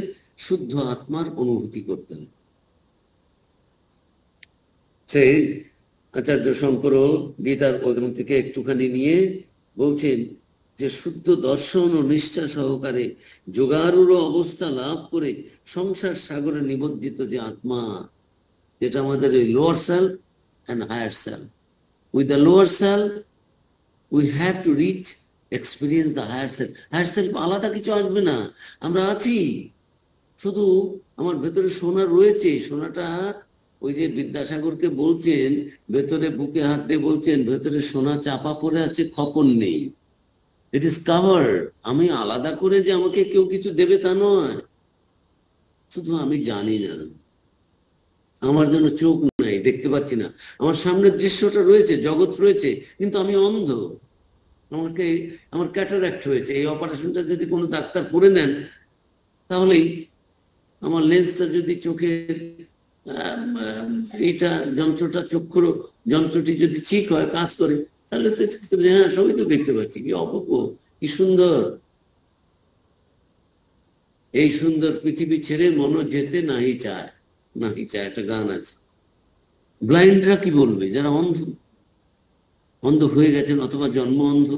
শুদ্ধ আত্মার অনুভূতি করতে হবে। সেই আচার্য শঙ্করও গীতার ওখান থেকে একটুখানি নিয়ে বলছেন যে শুদ্ধ দর্শন ও নিষ্ঠা সহকারে যোগারূঢ় অবস্থা লাভ করে সংসার সাগরে নিমজ্জিত যে আত্মা, যেটা আমাদের ওই lower self and higher self. With the lower self we have to reach experience the higher self. Higher self আলাদা কিছু আসবে না, আমরা আছি। শুধু আমার ভেতরে সোনা রয়েছে, সোনাটা ওই যে বিদ্যাসাগরকে বলছেন, ভেতরে বুকে হাত দিয়ে বলছেন, ভেতরে সোনা চাপা পড়ে আছে, খপন নেই, ইট ইজ কাভার। আমি আলাদা করে যে আমাকে কেউ কিছু দেবে তা নয়, শুধু আমি জানি না, আমার জন্য চোখ নাই, দেখতে পাচ্ছি না। আমার সামনে দৃশ্যটা রয়েছে, জগৎ রয়েছে, কিন্তু আমি অন্ধ। আমার ক্যাটারাক্ট হয়েছে। এই অপারেশনটা যদি কোনো ডাক্তার করে নেন, তাহলেই আমার লেন্সটা যদি চোখের এইটা যন্ত্রটা, চক্ষুর যন্ত্রটি যদি ঠিক হয়, কাজ করে, তাহলে তো হ্যাঁ সবই তো দেখতে পাচ্ছি। কি অপূর্ব, কি সুন্দর। এই সুন্দর পৃথিবী ছেড়ে মনও যেতে নাহি চায়, নাহি চায়, একটা গান আছে। ব্লাইন্ডরা কি বলবে? যারা অন্ধ, অন্ধ হয়ে গেছেন অথবা জন্ম অন্ধ,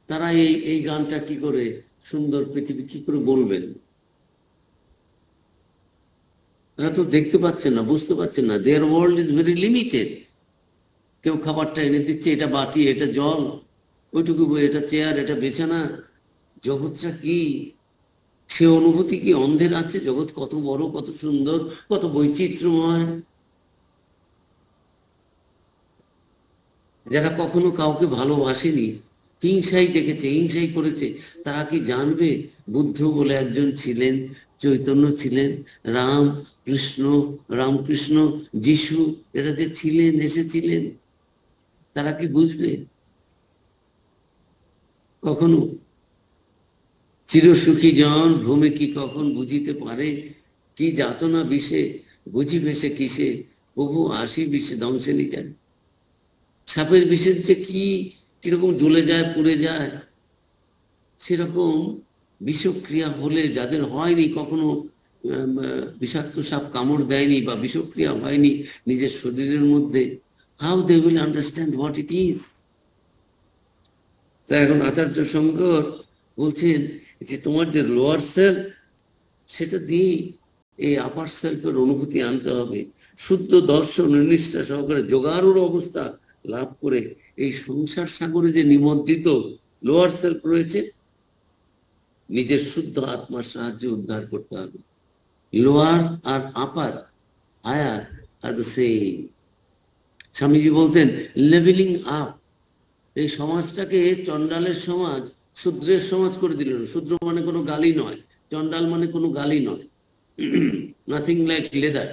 তারা এই গানটা কি করে, সুন্দর পৃথিবী কি করে বলবেন? এরা তো দেখতে পাচ্ছেন না, বুঝতে পারছেন না। দেয়ার ওয়ার্ল্ড ইজ ভেরি লিমিটেড। কেউ খাবারটা এনে দিচ্ছে, এটা বাটি, এটা জল, ওইটুকু, এটা চেয়ার, এটা বিছানা। জগৎটা কি, সে অনুভূতি কি অন্ধের আছে? জগৎ কত বড়, কত সুন্দর, কত বৈচিত্র্যময়। যারা কখনো কাউকে ভালোবাসেনি, হিংসাই দেখেছে, হিংসাই করেছে, তারা কি জানবে বুদ্ধ বলে একজন ছিলেন, চৈতন্য ছিলেন, রাম কৃষ্ণ, রামকৃষ্ণ, যিশু, এরা যে ছিলেন, এসেছিলেন? তারা কি বুঝবে কখনো? চিরসুখী জন ভূমে কি কখন বুঝিতে পারে, কি যাতনা বিষে বুঝিবে সে কিসে, প্রভু আসি বিষে ধ্বংসে নিজান। সাপের বিষের যে কি কিরকম জ্বলে যায়, পুড়ে যায়, সেরকম বিষক্রিয়া হলে, যাদের হয়নি কখনো, বিষাক্ত সাপ কামড় দেয়নি বা বিষক্রিয়া হয়নি নিজের শরীরের মধ্যে, how they will understand what it is. তা এখন আচার্য শঙ্কর বলছেন যে তোমার যে লোয়ার সেলফ, সেটা দিয়ে এই আপার সেলফের অনুভূতি আনতে হবে। শুদ্ধ দর্শন নিষ্ঠা সহকারে যোগারূঢ় অবস্থা লাভ করে এই সংসার সাগরে যে নিমজ্জিত লোয়ার সেলফ রয়েছে, নিজের শুদ্ধ আত্মার সাহায্যে উদ্ধার করতে হবে। লোয়ার আর upper, higher are the same. Swamiji বলতেন লেভেলিং আপ। এই সমাজটাকে চন্ডালের সমাজ শূদ্রের সমাজ করে দিলেন। শূদ্র মানে কোনো গালি নয়, চন্ডাল মানে কোনো গালি নয়, নাথিং লাইক লেদার।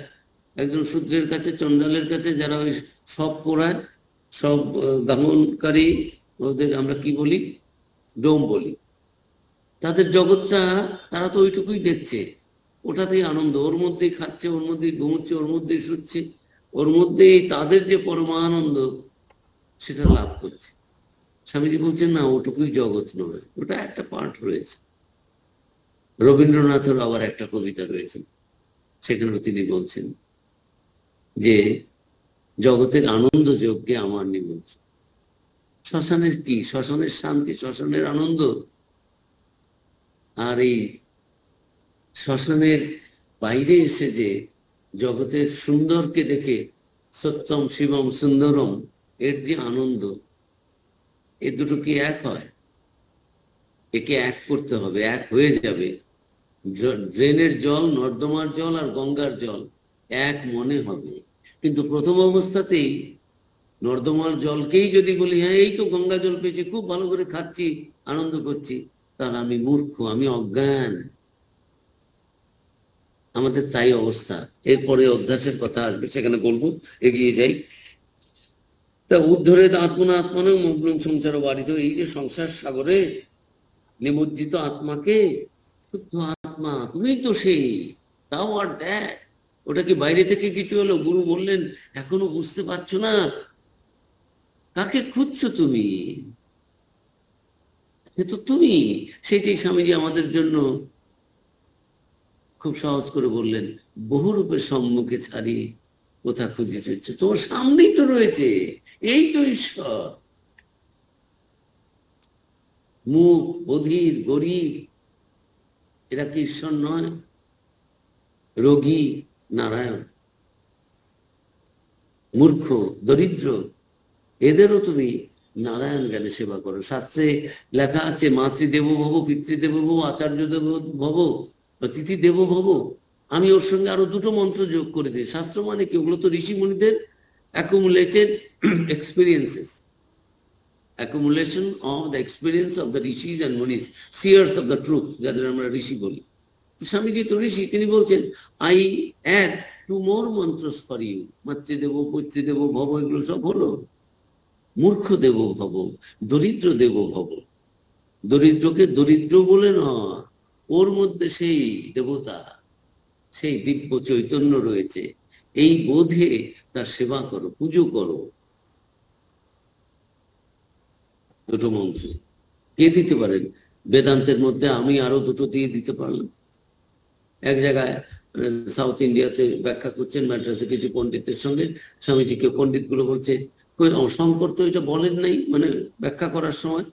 একজন শূদ্রের কাছে, চন্ডালের কাছে যারা ওই সব পোড়ায়, সব দমনকারী, ওদের আমরা কি বলি, ডোম বলি, তাদের জগৎটা, তারা তো ওইটুকুই দেখছে, ওটাতেই আনন্দ, ওর মধ্যেই খাচ্ছে, ওর মধ্যেই ঘুমোচ্ছে, ওর মধ্যেই শুচ্ছে, ওর মধ্যেই তাদের যে পরমানন্দ সেটা লাভ করছে। স্বামীজি বলছেন না, ওটুকুই জগৎ নয়, ওটা একটা পার্ট রয়েছে। রবীন্দ্রনাথের আবার একটা কবিতা রয়েছে, সেখানেও তিনি বলছেন যে জগতের আনন্দ যজ্ঞে আমার নিমন্ত্রণ। শ্মশানের কি, শ্মশানের শান্তি, শ্মশানের আনন্দ, আর এই শ্মশানের বাইরে এসে যে জগতের সুন্দরকে দেখে সত্যম শিবম সুন্দরম এর যে আনন্দ, এ দুটো কি এক হয়? একে এক করতে হবে, এক হয়ে যাবে। ড্রেনের জল, নর্দমার জল আর গঙ্গার জল এক মনে হবে। কিন্তু প্রথম অবস্থাতেই নর্দমার জলকেই যদি বলি হ্যাঁ এই তো গঙ্গা জল পেয়েছি, খুব ভালো করে খাচ্ছি, আনন্দ করছি, তাহলে আমি মূর্খ, আমি অজ্ঞান। আমাদের তাই অবস্থা। এরপরে অধ্যাসের কথা আসবে, সেখানে বলবো, এগিয়ে যাই। তা উদ্ধরে আত্মনা আত্মানো মগ্ন সংসার বাড়িত, এই যে সংসার সাগরে নিমজ্জিত আত্মাকে, শুদ্ধ আত্মা তুমি তো সেই, তাও আর দেখ, ওটা কি বাইরে থেকে কিছু হলো? গুরু বললেন এখনো বুঝতে পারছো না, কাকে খুঁজছো তুমি? সে তো তুমি। সেটাই স্বামীজি আমাদের জন্য খুব সহজ করে বললেন, বহুরূপের সম্মুখে ছাড়ি কোথা খুঁজে ফিরছো, তোমার সামনেই তো রয়েছে, এই তো ঈশ্বর। মুখ বধির গরিব এরা কি ঈশ্বর নয়? রোগী নারায়ণ, মূর্খ দরিদ্র এদেরও তুমি নারায়ণ জ্ঞানে সেবা করো। শাস্ত্রে লেখা আছে মাতৃদেব ভব, পিতৃদেব ভব, আচার্য দেব ভব, অতিথি দেব ভব। আমি ওর সঙ্গে আরো দুটো মন্ত্র যোগ করে দিই। শাস্ত্র মানে কি? ওগুলো তো ঋষি মুনিদের accumulated experiences, accumulation of the experience of the rishis and munis, seers of the truth, যাদের আমরা ঋষি বলি। স্বামীজি তো ঋষি, তিনি বলছেন I add two more mantras for you. মাতৃদেব, পিতৃদেব ভব এগুলো সব হলো। মূর্খ দেব ভব, দরিদ্র দেব ভব। দরিদ্রকে দরিদ্র বলে নয়, ওর মধ্যে সেই দেবতা, সেই দিব্য চৈতন্য রয়েছে, এই বোধে তার সেবা করো, পুজো করো। দুটো মন্ত্র কে দিতে পারেন? বেদান্তের মধ্যে আমি আরো দুটো দিয়ে দিতে পারলাম। এক জায়গায় সাউথ ইন্ডিয়াতে ব্যাখ্যা করছেন ম্যাড্রাসে কিছু পণ্ডিতের সঙ্গে, স্বামীজিকে পণ্ডিত গুলো বলছে শঙ্কর তো এটা বলেন নাই, মানে ব্যাখ্যা করার সময়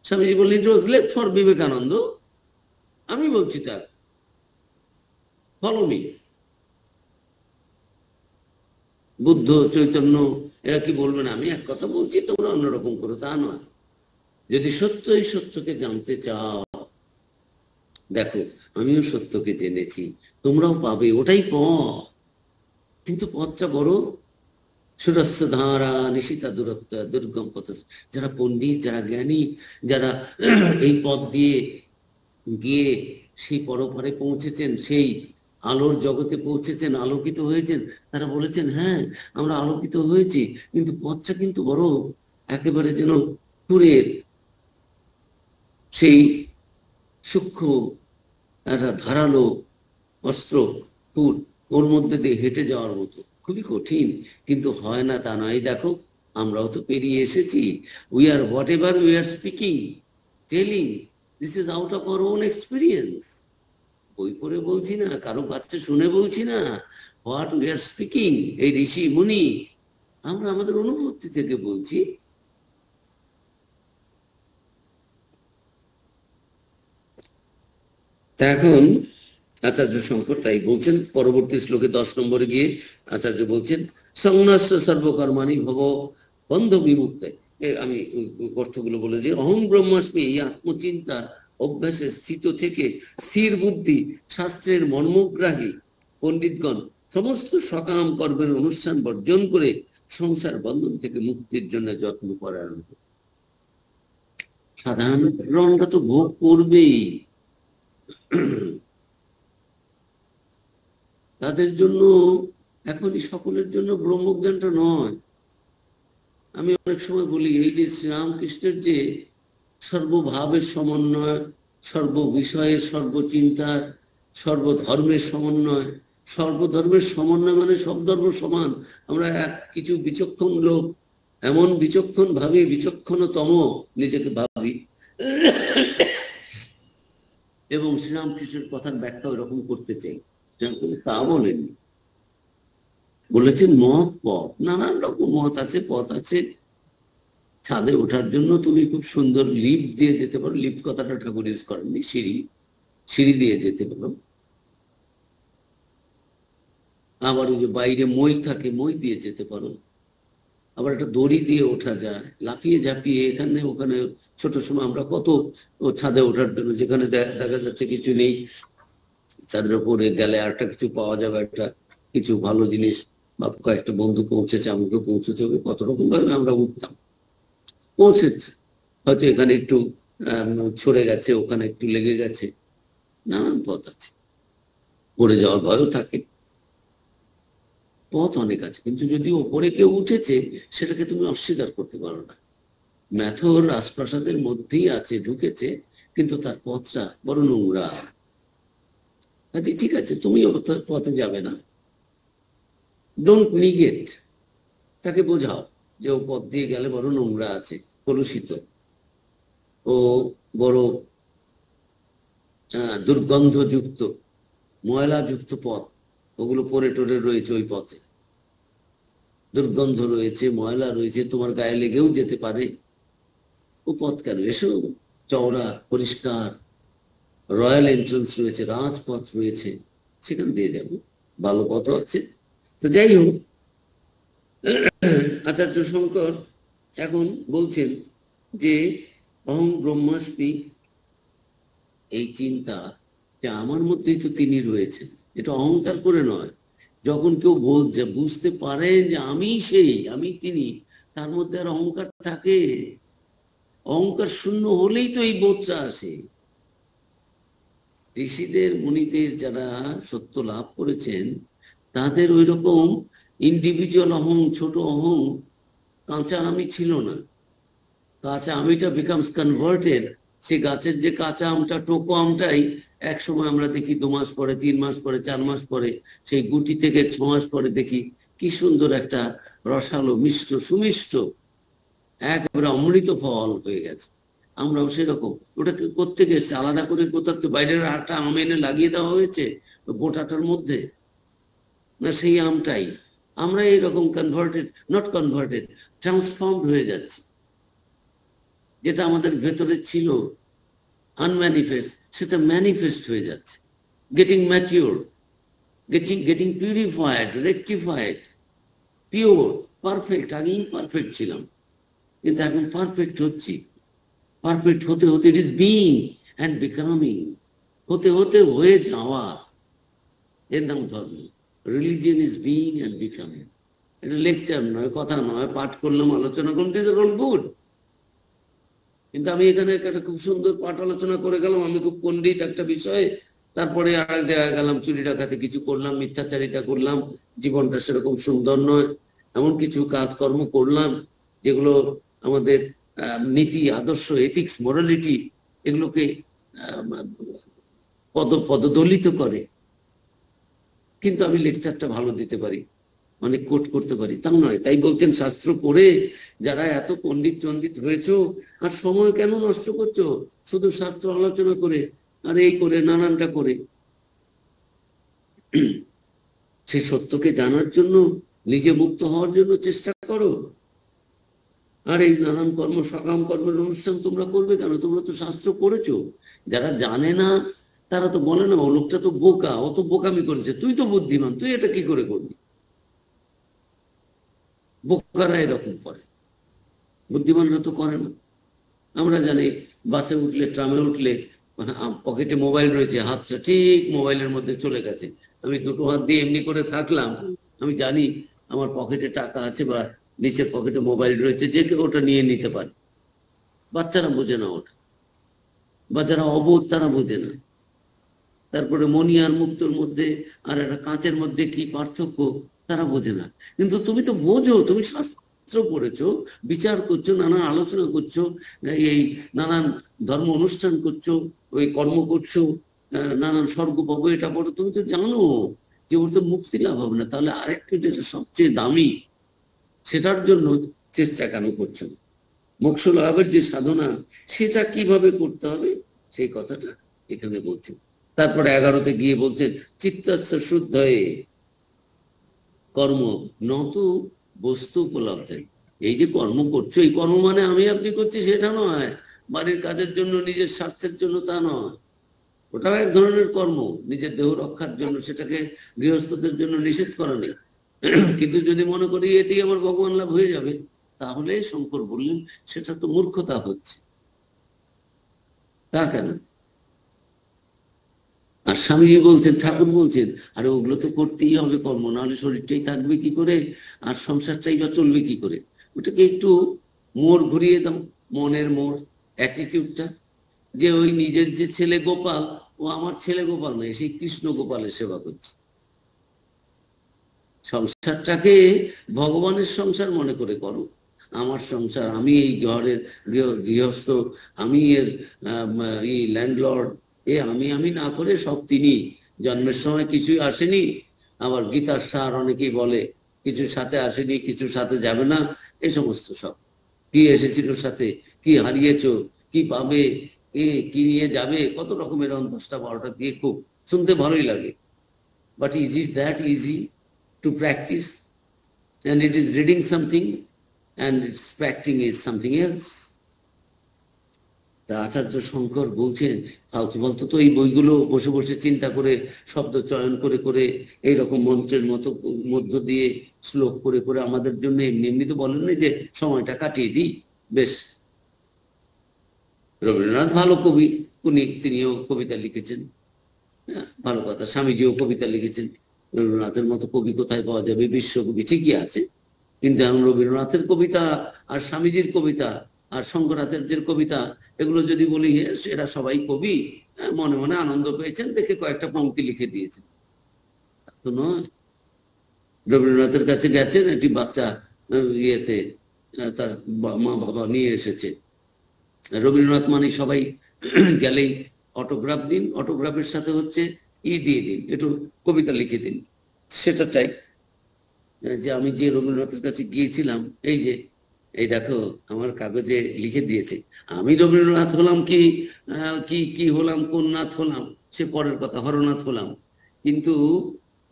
স্বামীজি বললেন ইট ওয়াজ লেফট ফর বিবেকানন্দ, আমি বলছি তা, ফলো মি। বুদ্ধ, চৈতন্য এরা কি বলবেন আমি এক কথা বলছি তোমরা অন্যরকম করো, তা নয়। যদি সত্যই সত্যকে জানতে চাও, দেখো আমিও সত্যকে জেনেছি, তোমরাও পাবে, ওটাই পথ। কিন্তু পথটা বড় সুরস্য ধারা নিশিতা দূরত্ব দুর্গম পথ। যারা পণ্ডিত, যারা জ্ঞানী, যারা এই পথ দিয়ে গিয়ে সেই পরপারে পৌঁছেছেন, সেই আলোর জগতে পৌঁছেছেন, আলোকিত হয়েছেন, তারা বলেছেন হ্যাঁ আমরা আলোকিত হয়েছি, কিন্তু পথটা কিন্তু বড়, একেবারে যেন পুরের সেই সূক্ষ্ম একটা ধারালো অস্ত্র পুর, ওর মধ্যে দিয়ে হেঁটে যাওয়ার মতো, খুবই কঠিন। কিন্তু হয় না তা নয়, দেখো আমরাও তো পেরিয়ে এসেছি। We are what ever we are speaking, telling, this is out of our own experience. বই পড়ে বলছি না, কারো কাছে শুনে বলছি না। হোয়াট উই আর স্পিকিং, এই ঋষি মুনি, আমরা আমাদের অনুভূতি থেকে বলছি। তা এখন আচার্য শঙ্কর তাই বলছেন পরবর্তী শ্লোকে 10 নম্বরে গিয়ে আচার্য বলছেন সংন্যাস সর্বকর্মাণি ভব বন্ধ বিমুক্ত। আমি অর্থগুলো বলে যে অহম ব্রহ্মাস্মি, এই আত্মচিন্তার অভ্যাসে স্থিত থেকে স্থির বুদ্ধি, শাস্ত্রের মর্মগ্রাহী পণ্ডিতগণ সমস্ত সকাম কর্মের অনুষ্ঠান বর্জন করে সংসার বন্ধন থেকে মুক্তির জন্য যত্ন করার। সাধারণ রণরা তো ভোগ করবেই, তাদের জন্য এখনই সকলের জন্য ব্রহ্মজ্ঞানটা নয়। আমি অনেক সময় বলি, এই যে শ্রীরামকৃষ্ণের যে সর্বভাবের সমন্বয়, সর্ববিষয়ের, সর্বচিন্তার, সর্বধর্মের সমন্বয়, সর্বধর্মের সমন্বয় মানে সব ধর্ম সমান। আমরা কিছু বিচক্ষণ লোক এমন বিচক্ষণ ভাবি, বিচক্ষণতম নিজেকে ভাবি, এবং শ্রীরামকৃষ্ণের কথার ব্যাখ্যা ওরকম করতে চাই। তা বলেনি, বলেছেন মহৎ পথ, নানান রকম মত আছে, পথ আছে। ছাদে ওঠার জন্য তুমি খুব সুন্দর লিফট দিয়ে যেতে পারো। লিফট কথাটা ঠাকুর ইউজ করেননি, সিঁড়ি, সিঁড়ি দিয়ে যেতে পারো। আবার ওই যে বাইরে মই থাকে, মই দিয়ে যেতে পারো। আবার একটা দড়ি দিয়ে ওঠা যায়, লাফিয়ে ঝাঁপিয়ে এখানে ওখানে। ছোট সময় আমরা কত ছাদে ওঠার জন্য, যেখানে দেখা যাচ্ছে কিছু নেই, ছাদের উপরে গেলে আরেকটা কিছু পাওয়া যাবে, একটা কিছু ভালো জিনিস, বা কয়েকটা বন্ধু পৌঁছেছে, আমাকে পৌঁছতে হবে, কত রকম ভাবে আমরা উঠতাম। পৌঁছেছে, হয়তো এখানে একটু ছড়ে গেছে, ওখানে একটু লেগে গেছে, নানান পথ আছে। পড়ে যাওয়ার ভয়ও থাকে, পথ অনেক আছে। কিন্তু যদি ওপরে কেউ উঠেছে, সেটাকে তুমি অস্বীকার করতে পারো না। ম্যাথর রাজপ্রাসাদের মধ্যেই আছে, ঢুকেছে, কিন্তু তার পথটা বড় নোংরা। আচ্ছা ঠিক আছে, তুমি পথে যাবে না, ডোন্ট নিগেট, তাকে বোঝাও যে ও পথ দিয়ে গেলে বড় নোংরা আছে, কলুষিত, ও বড় দুর্গন্ধযুক্ত, ময়লাযুক্ত পথ, ওগুলো পরে টরে রয়েছে ওই পথে, দুর্গন্ধ রয়েছে, ময়লা রয়েছে, তোমার গায়ে লেগেও যেতে পারে। ও পথ কেন, এসো, চওড়া পরিষ্কার, রয়্যাল এন্ট্রান্স রয়েছে, রাজপথ রয়েছে, সেখান দিয়ে যাবো, ভালো পথ আছে। তো যাই হোক, আচার্য শঙ্কর এখন বলছেন যে অহং ব্রহ্মাস্মি, এই চিন্তা যে আমার মধ্যেই তো তিনি রয়েছেন, এটা অহংকার করে নয়। যখন কেউ বলছে, বুঝতে পারে যে আমি সেই, আমি তিনি, তার মধ্যে আর অহংকার থাকে? অহংকার শূন্য হলেই তো এই বোধটা আসে। ঋষিদের, মুনিদের যারা সত্য লাভ করেছেন, তাদের ওই রকম ইন্ডিভিজুয়াল অহং, ছোট অহং, কাঁচা আমি ছিল না। কাঁচা আমিটা বিকামস কনভার্টেড। সে গাছের যে কাঁচা আমটা, টোকো আমটাই এক সময় আমরা দেখি 2 মাস পরে, 3 মাস পরে, 4 মাস পরে, সেই গুটি থেকে 6 মাস পরে দেখি কি সুন্দর একটা রসালো, মিষ্ট, সুমিষ্ট, একেবারে অমৃত ফল হয়ে গেছে। আমরাও সেরকম। ওটাকে কোত্থেকে এসছে? আলাদা করে কোথাও বাইরের একটা আম এনে লাগিয়ে দেওয়া হয়েছে বোটাটার মধ্যে? না, সেই আমটাই আমরা এইরকম কনভার্টেড, নট কনভার্টেড, ট্রান্সফর্মড হয়ে যাচ্ছে। যেটা আমাদের ভেতরে ছিল আনম্যানিফেস্ট, সেটা ম্যানিফেস্ট হয়ে যাচ্ছে, getting mature, getting purified, rectified, pure, perfect. আগে ইমপারফেক্ট ছিলাম, কিন্তু এখন পারফেক্ট হচ্ছি। পারফেক্ট হতে হতে, it is being and becoming, হতে হতে হয়ে যাওয়া, এর নাম ধর্ম। Religion is being and becoming. এটা লেকচার নয়, কথা নয়, পাঠ করলাম, আলোচনা করলাম, দিস আর অল গুড। কিন্তু আমি এখানে একটা খুব সুন্দর পাঠ আলোচনা করে গেলাম, আমি খুব পণ্ডিত একটা বিষয়ে, তারপরে আরেক জায়গায় গেলাম, চুরি ডাকাতি কিছু করলাম, মিথ্যাচারিতা করলাম, জীবনটা সেরকম সুন্দর নয়, এমন কিছু কাজকর্ম করলাম যেগুলো আমাদের নীতি, আদর্শ, এথিক্স, মোরালিটি, এগুলোকে পদদলিত করে। কিন্তু আমি লেকচারটা ভালো দিতে পারি, অনেক কোট করতে পারি, তা নয়। তাই বলছেন, শাস্ত্র পড়ে যারা এত পণ্ডিত টন্ডিত হয়েছো, আর সময় কেন নষ্ট করছো শুধু শাস্ত্র আলোচনা করে আর এই করে নানানটা করে? সেই সত্যকে জানার জন্য, নিজে মুক্ত হওয়ার জন্য চেষ্টা করো। আর এই নানান কর্ম, সকাম কর্মের অনুষ্ঠান তোমরা করবে কেন? তোমরা তো শাস্ত্র পড়েছো। যারা জানে না তারা তো বলে না, ও লোকটা তো বোকা, ও তো বোকামি করেছে, তুই তো বুদ্ধিমান, তুই এটা কি করে করবি? বোকারা এরকম করে, বুদ্ধিমানরা তো করে না। আমরা জানি বাসে উঠলে, ট্রামে উঠলে পকেটে মোবাইল রয়েছে, হাতটা ঠিক মোবাইলের মধ্যে চলে গেছে, আমি দুটো হাত দিয়ে এমনি করে থাকলাম, আমি জানি আমার পকেটে টাকা আছে বা নিচের পকেটে মোবাইল রয়েছে, যে কেউ ওটা নিয়ে নিতে পারে। বাচ্চারা বোঝে না ওটা, বা যারা অবোধ তারা বোঝে না। তারপরে মণি আর মুক্তোর মধ্যে আর একটা কাঁচের মধ্যে কি পার্থক্য তারা বোঝে না। কিন্তু তুমি তো বোঝো, তুমি শাস্ত্র পড়েছো, বিচার করছো, নানা আলোচনা করছো, এই নানান ধর্ম অনুষ্ঠান করছো, ওই কর্ম করছো, নানান স্বর্গ পাবো এটা পড়ো, তুমি তো জানো যে ওর তো মুক্তি লাভ হবে না, তাহলে আরেকটু যেটা সবচেয়ে দামি সেটার জন্য চেষ্টা কেন করছো? মোক্ষ লাভের যে সাধনা সেটা কিভাবে করতে হবে সেই কথাটা এখানে বলছেন। তারপরে 11তে গিয়ে বলছেন চিত্তস্য শুদ্ধ হয়ে কর্ম নত বস্তু উপলব্ধ। এই যে কর্ম করছো, এই কর্ম মানে আমি আপনি করছি সেটা নয়, বাড়ির কাজের জন্য নিজের স্বার্থের জন্য তা নয়, ওটাও এক ধরনের কর্ম নিজের দেহ রক্ষার জন্য, সেটাকে গৃহস্থদের জন্য নিষেধ করা নেই। কিন্তু যদি মনে করি এতেই আমার ভগবান লাভ হয়ে যাবে, তাহলে শঙ্কর বললেন সেটা তো মূর্খতা হচ্ছে। তা কেন? আর স্বামীজি বলছেন, ঠাকুর বলছেন, আরে ওগুলো তো করতেই হবে কর্ম, নাহলে শরীরটাই থাকবে কি করে, আর সংসারটাই বা চলবে কি করে? ওটাকে একটু মোড় ঘুরিয়ে দাও, মনের মোড়, অ্যাটিটিউডটা, যে ওই নিজের যে ছেলে গোপাল, ও আমার ছেলে গোপাল নয়, সেই কৃষ্ণ গোপালের সেবা করছে। সংসারটাকে ভগবানের সংসার মনে করে করো। আমার সংসার, আমি এই ঘরের গৃহস্থ, আমি এর ল্যান্ডলর্ড, এ আমি আমি না করে সব তিনি। জন্মের সময় কিছুই আসেনি, আবার গীতার সার অনেকেই বলে কিছু সাথে আসেনি, কিছু সাথে যাবে না, এই সমস্ত সব। কি এসেছিল সাথে, কি হারিয়েছ, কি পাবে, এ কি নিয়ে যাবে, কত রকমের 10টা 12টা দিয়ে খুব শুনতে ভালোই লাগে। But is it that easy to practice? And it is reading something and its practicing is something else. তা আচার্য শঙ্কর বলছেন, ফালতু ফালতু তো এই বইগুলো বসে বসে চিন্তা করে, শব্দ চয়ন করে করে, এইরকম মন্ত্রের মতো মধ্য দিয়ে শ্লোক করে করে আমাদের জন্য এমনি এমনি তো বলেন না যে সময়টা কাটিয়ে দিই। বেশ, রবীন্দ্রনাথ ভালো কবি, তিনিও কবিতা লিখেছেন, হ্যাঁ ভালো কথা। স্বামীজিও কবিতা লিখেছেন, রবীন্দ্রনাথের মতো কবি কোথায় পাওয়া যাবে? বিশ্বকবি ঠিকই আছে, কিন্তু এখন রবীন্দ্রনাথের কবিতা আর স্বামীজির কবিতা আর শঙ্করাচার্যের কবিতা, এগুলো যদি বলি এরা সবাই কবি, মনে মনে আনন্দ পেয়েছেন দেখে কয়েকটা পংক্তি লিখে দিয়েছেন, তো নয়। রবীন্দ্রনাথের কাছে গেছেন একটি বাচ্চা, ইয়েতে তার মা বাবা নিয়ে এসেছে। রবীন্দ্রনাথ মানে সবাই গেলেই অটোগ্রাফ দিন, অটোগ্রাফের সাথে হচ্ছে দিয়ে দিন, একটু কবিতা লিখে দিন, সেটা চাই। যে আমি যে রবীন্দ্রনাথের কাছে গিয়েছিলাম, এই যে এই দেখো আমার কাগজে লিখে দিয়েছে, আমি রবীন্দ্রনাথ হলাম কি কি কি হলাম, কোন নাথ হলাম সে পরের কথা, হরনাথ হলাম, কিন্তু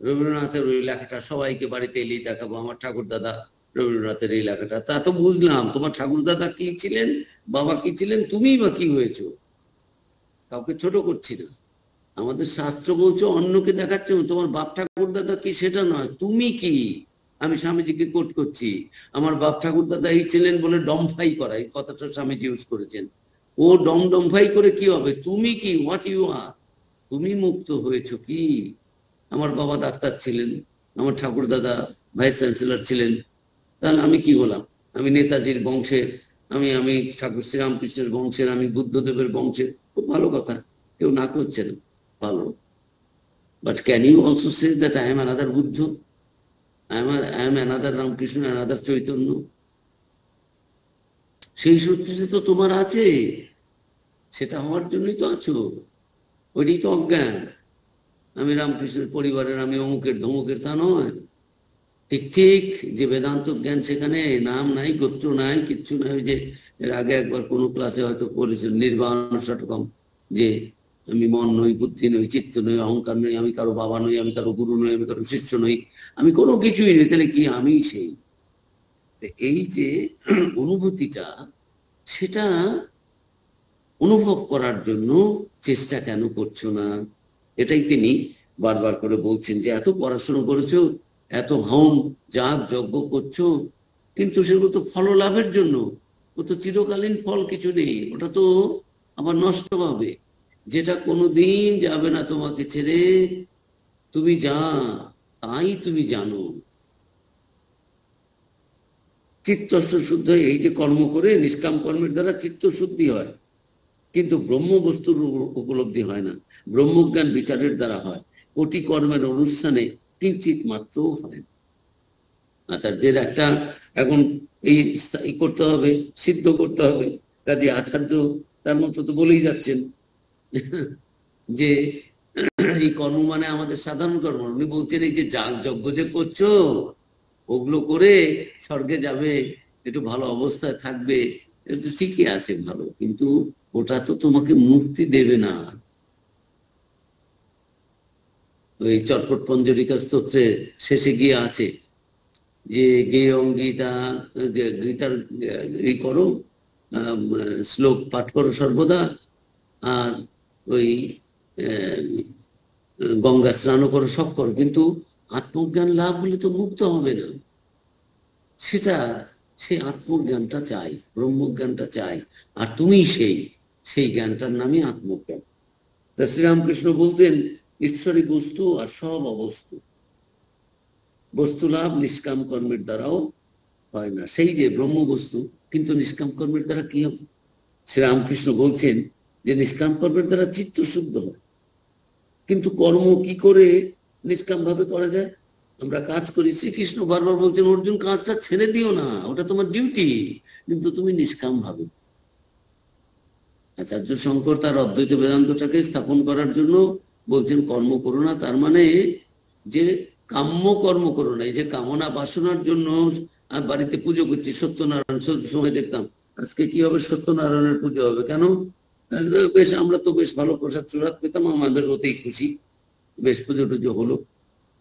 রবীন্দ্রনাথের ওই লেখাটা সবাইকে বাড়িতে এলেই দেখাবো, আমার ঠাকুর দাদা রবীন্দ্রনাথের এই লেখাটা। তা তো বুঝলাম তোমার ঠাকুর দাদা কি ছিলেন, বাবা কি ছিলেন, তুমিই বা কি হয়েছো। কাউকে ছোট করছি না, আমাদের শাস্ত্র বলছে অন্যকে দেখাচ্ছে তোমার বাপ ঠাকুর দাদা কি সেটা নয়, তুমি কি। আমি স্বামীজিকে কোট করছি, আমার বাপ ঠাকুর দাদা এই ছিলেন বলে ডমফাই করা, এই কথাটা স্বামীজি ইউজ করেছেন। ও ডমফাই করে কি হবে, তুমি কি, হোয়াট ইউ আর, তুমি মুক্ত হয়েছো কি। আমার বাবা ডাক্তার ছিলেন, আমার ঠাকুর দাদা ভাইস চ্যান্সেলর ছিলেন, তাহলে আমি কি হলাম? আমি নেতাজির বংশের, আমি আমি ঠাকুর শ্রীরামকৃষ্ণের বংশের, আমি বুদ্ধদেবের বংশের, খুব ভালো কথা, কেউ না করছে না, ভালো। But can you also say that I am another Buddha? I am another Ramakrishna, another Chaitanya? সেই সত্যিটা তো তোমার আছে, সেটা হওয়ার জন্যই তো আছো, ওইটাই তো অজ্ঞান। আমি রামকৃষ্ণের পরিবারের, আমি অমুকের ধমুকের, তা নয়। ঠিক ঠিক যে বেদান্ত জ্ঞান, সেখানে নাম নাই, গোত্র নাই, কিচ্ছু নাই। ওই যে এর আগে একবার কোনো ক্লাসে হয়তো করেছিল নির্বাণ ষটকম, যে আমি মন নই, বুদ্ধি নই, চিত্ত নই, অহংকার নই, আমি কারো বাবা নই, আমি কারো গুরু নই, আমি কারো শিষ্য নই, আমি কোনো কিছুই নেই, তাহলে কি আমি সেই? এই যে অনুভূতিটা, সেটা অনুভব করার জন্য চেষ্টা কেন করছো না? এটাই তিনি বারবার করে বলছেন, যে এত পড়াশোনা করেছো, এত হোম যাগ যজ্ঞ করছো, কিন্তু সেগুলো তো ফল লাভের জন্য, ও তো চিরকালীন ফল কিছু নেই, ওটা তো আবার নষ্ট হবে, যেটা কোনোদিন যাবে না তোমাকে ছেড়ে। তুমি যা তাই তুমি জানো। চিত্ত শুদ্ধ, এই যে কর্ম করে নিষ্কাম কর্মের দ্বারা চিত্ত শুদ্ধি হয়, কিন্তু ব্রহ্ম বস্তুর উপলব্ধি হয় না, ব্রহ্মজ্ঞান বিচারের দ্বারা হয়, কোটি কর্মের অনুষ্ঠানে কিঞ্চিত মাত্রও হয় না। আচার্যের একটা এখন এই করতে হবে, সিদ্ধ করতে হবে। কাজে আচার্য তার মতো তো বলেই যাচ্ছেন যে এই কর্ম মানে আমাদের সাধারণ কর্ম। উনি বলছেন এই যে যাগ যজ্ঞ যে করছো, ওগুলো করে স্বর্গে যাবে, একটু ভালো অবস্থায় থাকবে, এটা তো ঠিকই আছে ভালো, কিন্তু ওটা তো তোমাকে মুক্তি দেবে না। ওই চটপট পঞ্জরিকা স্তোত্রের শেষে গিয়ে আছে যে গেয়ং গীতা, গীতার ই করো, শ্লোক পাঠ করো সর্বদা, আর ওই গঙ্গা স্নানও করো, সব করো, কিন্তু আত্মজ্ঞান লাভ হলে তো মুক্ত হবে না। সেটা, সেই আত্মজ্ঞানটা চাই, ব্রহ্মজ্ঞানটা চাই। আর তুমি সেই জ্ঞানটার নামই আত্মজ্ঞান। তা শ্রীরামকৃষ্ণ বলতেন ঈশ্বরী বস্তু আর সব অবস্তু, বস্তু লাভ নিষ্কাম কর্মের দ্বারাও হয় না। সেই যে ব্রহ্ম বস্তু, কিন্তু নিষ্কাম কর্মের দ্বারা কি হবে? শ্রীরামকৃষ্ণ বলছেন যে নিষ্কাম কর্মের দ্বারা চিত্ত শুদ্ধ হয়, কিন্তু কর্ম কি করে নিষ্কাম ভাবে করা যায়? আমরা কাজ করি, শ্রীকৃষ্ণ বারবার বলছেন অর্জুন কাজটা ছেড়ে দিও না, ওটা তোমার ডিউটি, কিন্তু তুমি নিষ্কাম ভাবে। আচার্য শঙ্কর তার অদ্বৈত বেদান্তটাকে স্থাপন করার জন্য বলছেন কর্ম করো না, তার মানে যে কাম্য কর্ম করো না। এই যে কামনা বাসনার জন্য বাড়িতে পুজো করছি, সত্যনারায়ণ সময় দেখতাম আজকে কি হবে, সত্যনারায়ণের পুজো হবে, কেন? বেশ, আমরা তো বেশ ভালো প্রসাদ টসাদ পেতাম, আমাদের ওতেই খুশি, বেশ পুজো টুজো হলো।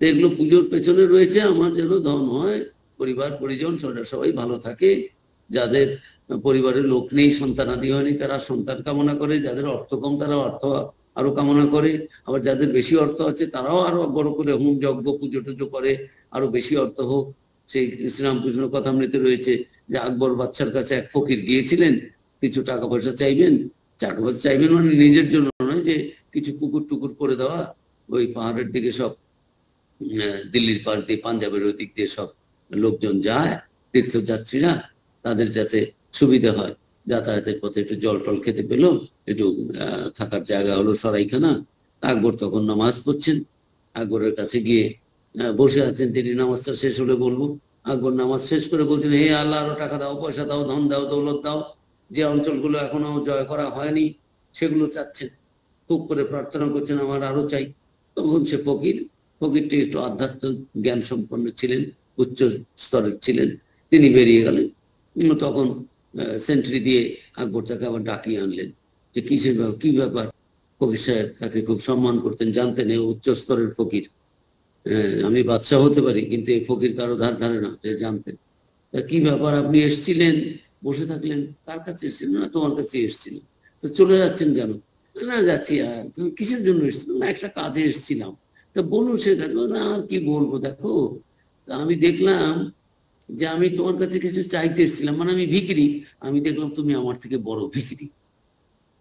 এগুলো পুজোর পেছনে রয়েছে আমার যেন ধন হয়, পরিবার পরিজন সবাই ভালো থাকে, যাদের পরিবারের লোক নেই, সন্তানাদি হয়নি, তারা সন্তান কামনা করে, যাদের অর্থ কম তারা অর্থ আরো কামনা করে, আবার যাদের বেশি অর্থ আছে তারাও আরো বড় করে হোম যজ্ঞ পুজো টুজো করে, আরো বেশি অর্থ হোক। সেই শ্রীরামকৃষ্ণ কথামৃতে রয়েছে যে আকবর বাদশার কাছে এক ফকির গিয়েছিলেন, কিছু টাকা পয়সা চাইবেন। টাকা পয়সা চাইবেন মানে নিজের জন্য নয়, যে কিছু পুকুর টুকুর করে দেওয়া, ওই পাহাড়ের দিকে সব দিল্লির পাশ দিয়ে পাঞ্জাবের ওই দিক দিয়ে সব লোকজন যায়, তীর্থযাত্রীরা, তাদের যাতে সুবিধা হয়, যাতায়াতের পথে একটু জল টল খেতে পেলো, একটু থাকার জায়গা হলো সরাইখানা। আকবর তখন নামাজ পড়ছেন, আকবরের কাছে গিয়ে বসে আছেন, তিনি নামাজটা শেষ হলে বলবো। আকবর নামাজ শেষ করে বলছেন, হে আল্লাহ, আরো টাকা দাও, পয়সা দাও, ধন দাও, দৌলত দাও, যে অঞ্চলগুলো এখনো জয় করা হয়নি সেগুলো চাচ্ছেন, খুব করে প্রার্থনা করছেন আমার আরো চাই। তখন সে ফকিরটি একটু আধ্যাত্মিক জ্ঞান সম্পন্ন ছিলেন, উচ্চ স্তরের ছিলেন, তিনি বেরিয়ে গেলেন। তখন সেন্ট্রি দিয়ে আকবর তাকে আবার ডাকিয়ে আনলেন, যে কিসের ব্যাপার, কি ব্যাপার? ফকির সাহেব তাকে খুব সম্মান করতেন, জানতেন এই উচ্চ স্তরের ফকির, আমি বাদশাহ হতে পারি কিন্তু এই ফকির কারো ধারে না, যে জানতেন। কি ব্যাপার, আপনি এসছিলেন, বসে থাকলেন, কার কাছে এসেছিলেন? না, তোমার কাছে এসেছিলেন। তো চলে যাচ্ছেন কেন? না, যাচ্ছি। আর তুমি কিসের জন্য এসেছিল? না, একটা কাজে এসেছিলাম। তা বলুন সে কাজ। না, আর কি বলবো, দেখো, তা আমি দেখলাম যে আমি তোমার কাছে কিছু চাইতে এসেছিলাম, মানে আমি ভিখিরি। আমি দেখলাম তুমি আমার থেকে বড় ভিখিরি।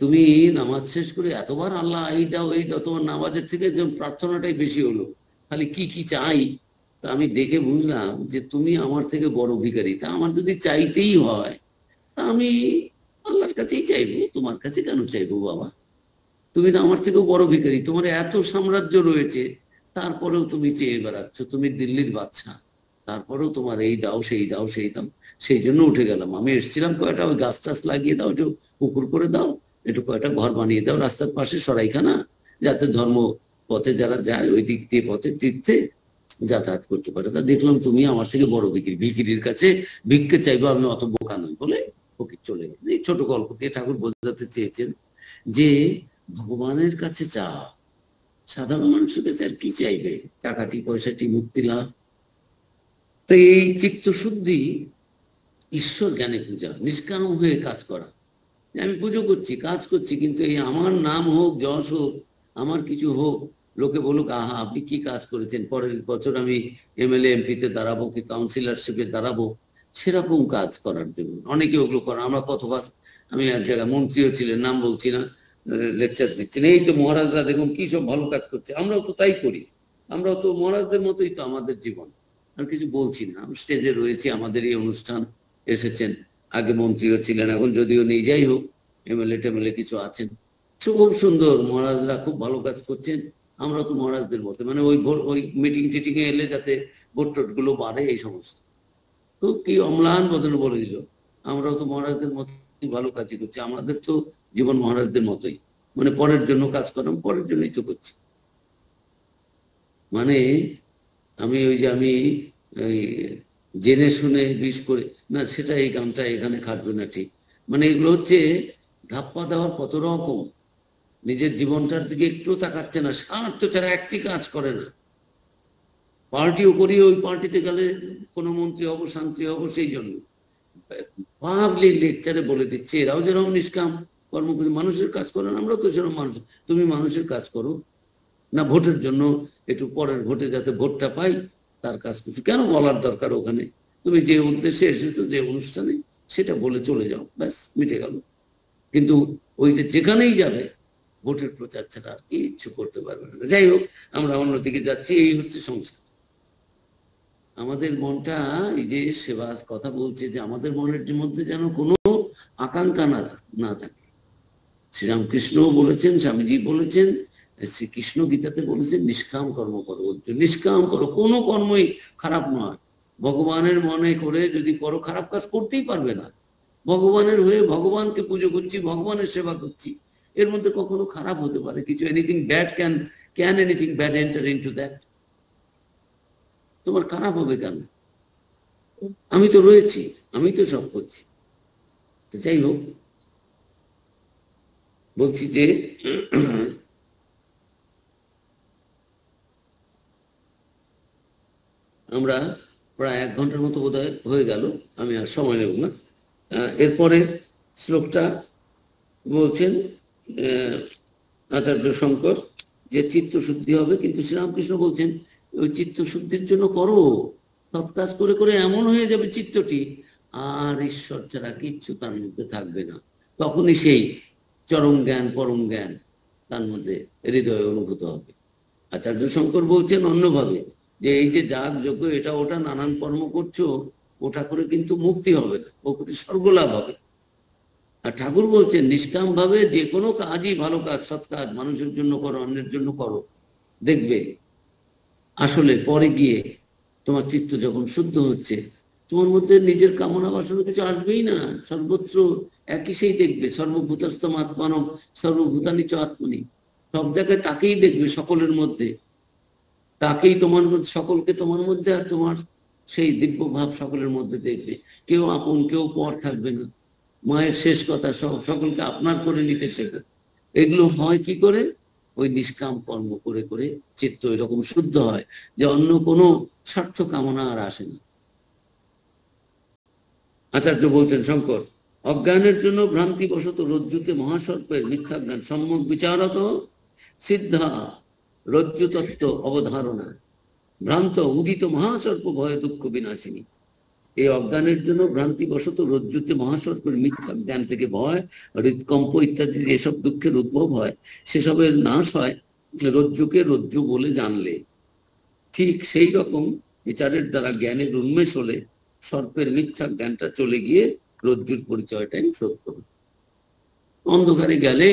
তুমি নামাজ শেষ করে এতবার আল্লাহ এই দাও এই দাও, তোমার নামাজের থেকে প্রার্থনাটাই বেশি হলো, খালি কি কি চাই। তা আমি দেখে বুঝলাম যে তুমি আমার থেকে বড় ভিখারি। তা আমার যদি চাইতেই হয়, তা আমি আল্লাহর কাছেই চাইবো, তোমার কাছে কেন চাইবো বাবা? তুমি তো আমার থেকেও বড় ভিখারি, তোমার এত সাম্রাজ্য রয়েছে, তারপরেও তুমি চেয়ে বেড়াচ্ছ, তুমি দিল্লির বাদশা, তারপরেও তোমার এই দাও সেই দাও সেই দাও। সেই জন্য উঠে গেলাম, আমি এসেছিলাম কয়টা ওই গাছ টাছ লাগিয়ে দাও, একটু পুকুর করে দাও, একটু কয়টা ঘর বানিয়ে দাও রাস্তার পাশে সরাইখানা, যাতে ধর্ম পথে যারা যায় ওই দিক দিয়ে পথে তীর্থে যাতায়াত করতে পারে। তা দেখলাম তুমি আমার থেকে বড় ভিখিরি, ভিখিরির কাছে ভিক্ষে চাইবো, আমি অত বোকা নই বলে ফকির চলে গেল। এই ছোট গল্প দিয়ে ঠাকুর বোঝাতে চেয়েছেন যে ভগবানের কাছে চা, সাধারণ মানুষের কাছে আর কি চাইবে? টাকাটি পয়সাটি মুক্তি লাভ। তো এই চিত্ত শুদ্ধি ঈশ্বর জ্ঞানে পূজা, নিষ্কাম হয়ে কাজ করা। আমি পুজো করছি, কাজ করছি, কিন্তু এই আমার নাম হোক, যশ হোক, আমার কিছু হোক, লোকে বলুক আহা আপনি কি কাজ করেছেন, পরের বছর আমি এমএলএ এমপিতে দাঁড়াবো, কি কাউন্সিলরশিপে দাঁড়াবো, সেরকম কাজ করার জন্য অনেকে ওগুলো করে। আমরা কত কাজ, আমি এক জায়গায় মন্ত্রীও ছিলেন, নাম বলছি না, লেকচার দিচ্ছেন, এই তো মহারাজরা দেখুন কি সব ভালো কাজ করছে, আমরাও তো তাই করি, আমরাও তো মহারাজদের মতোই তো আমাদের জীবন। আমি কিছু বলছি না, আমি স্টেজে রয়েছি, আমাদের এই অনুষ্ঠান এসেছেন, আগে মন্ত্রীও ছিলেন, এখন যদিও নেই, যাই হোক, এমএলএ টেমএলএ কিছু আছেন, খুব সুন্দর, মহারাজরা খুব ভালো কাজ করছেন, আমরা তো মহারাজদের মতো, মানে ওই মিটিং টিটিং এ এলে যাতে ভোট টোট গুলো বাড়ে, এই সমস্ত। তো কি অম্লান বদনে বলে দিল, আমরাও তো মহারাজদের মতোই ভালো কাজই করছি, আমাদের তো জীবন মহারাজদের মতোই, মানে পরের জন্য কাজ করলাম, পরের জন্যই তো করছি। মানে আমি ওই জেনে শুনে বিষ করে না, সেটা এই গানটা এখানে খাটবে না, ঠিক। মানে এগুলো হচ্ছে ধাপ্পা দেওয়ার কত রকম, নিজের জীবনটার দিকে একটু তাকাচ্ছে না, স্বার্থ ছাড়া একটি কাজ করে না। পার্টিও করি, ওই পার্টিতে গেলে কোনো মন্ত্রী হবো, শান্তি হবো, সেই জন্য পাবলিক লেকচারে বলে দিচ্ছে এরাও যেরকম নিষ্কাম কর্ম করে মানুষের কাজ করেন, আমরা তো সেরকম মানুষ। তুমি মানুষের কাজ করো না, ভোটের জন্য একটু পরের ভোটে যাতে ভোটটা পাই তার কাজ করছো, কেন বলার দরকার? ওখানে তুমি যে উদ্দেশ্যে এসেছো, যে অনুষ্ঠানে, সেটা বলে চলে যাও, ব্যাস মিটে গেল। কিন্তু ওই যে যেখানেই যাবে ভোটের প্রচার ছাড়া আর কিচ্ছু করতে পারবে না। যাই হোক, আমরা অন্যদিকে যাচ্ছি, এই হচ্ছে সংসার। আমাদের মনটা, এই যে সেবার কথা বলছে, যে আমাদের মনের মধ্যে যেন কোনো আকাঙ্ক্ষা না থাকে। শ্রীরামকৃষ্ণ বলেছেন, স্বামীজি বলেছেন, শ্রীকৃষ্ণ গীতাতে বলেছেন, নিষ্কাম কর্ম করো, নিষ্কাম করো, কোনো কর্মই খারাপ নয়। ভগবানের মনে করে যদি করো, খারাপ কাজ করতেই পারবে না। ভগবানের হয়ে ভগবানকে পুজো করছি, ভগবানের সেবা করছি, এর মধ্যে কখনো খারাপ হতে পারে কিছু? Anything bad can anything bad enter into that? তোমার খারাপ হবে কেন? আমি তো রয়েছি, আমি তো সব করছি। তো যাই হোক, বলছি যে আমরা প্রায় 1 ঘন্টার মতো বোধহয় হয়ে গেল, আমি আর সময় নেব না। এরপরের শ্লোকটা বলছেন আচার্য শঙ্কর, যে চিত্তশুদ্ধি হবে, কিন্তু শ্রীরামকৃষ্ণ বলছেন ওই চিত্তশুদ্ধির জন্য করো, সৎ কাজ করে করে এমন হয়ে যাবে চিত্তটি, আর ঈশ্বর ছাড়া কিচ্ছু তার মধ্যে থাকবে না। তখনই সেই চরম জ্ঞান, পরম জ্ঞান তার মধ্যে হৃদয়ে অনুভূত হবে। আচার্য শঙ্কর বলছেন অন্যভাবে, যে এই যে যাগ যজ্ঞ এটা ওটা নানান কর্ম করছো, ওটা করে কিন্তু মুক্তি হবে না, প্রকৃতি স্বর্গলাভ হবে। আর ঠাকুর বলছেন নিষ্কাম ভাবে যে কোনো কাজই ভালো কাজ, সৎ কাজ, মানুষের জন্য করো, অন্যের জন্য করো, দেখবে আসলে পরে গিয়ে তোমার চিত্ত যখন শুদ্ধ হচ্ছে, তোমার মধ্যে নিজের কামনা বাসনা কিছু আসবেই না। সর্বত্র একই সেই দেখবে, সর্বভূতস্থম আত্মানম সর্বভূতানি চ আত্মনি, সব জায়গায় তাকেই দেখবে, সকলের মধ্যে তাকেই, তোমার মধ্যে, সকলকে তোমার মধ্যে, আর তোমার সেই দিব্য ভাব সকলের মধ্যে দেখবে। কেউ আপন কেউ পর থাকবে না। মায়ের শেষ কথা, সকলকে আপনার করে নিতে শেখো। এগুলো হয় কি করে? ওই নিষ্কাম কর্ম করে করে চিত্ত এরকম শুদ্ধ হয় যে অন্য কোনো স্বার্থ কামনা আর আসে না। আচার্য বলছেন শঙ্কর, অজ্ঞানের জন্য ভ্রান্তিবশত রজ্জুতে মহাসর্পের মিথ্যা জ্ঞান সম্যক বিচারত সিদ্ধা রজ্জু তত্ত্ব অবধারণা ভ্রান্ত উদিত মহাসর্প ভয় দুঃখ বিনাশিনী। এই অজ্ঞানের জন্য ভ্রান্তিবশত রজ্জুতে মহাসর্পের মিথ্যা জ্ঞান থেকে ভয়, হৃদকম্প ইত্যাদি যেসব দুঃখের উদ্ভব হয়, সেসবের নাশ হয় রজ্জুকে রজ্জু বলে জানলে। ঠিক সেই রকম বিচারের দ্বারা জ্ঞানের উন্মেষ হলে সর্পের মিথ্যা জ্ঞানটা চলে গিয়ে রজ্জুর পরিচয়টাই সত্য। অন্ধকারে গেলে,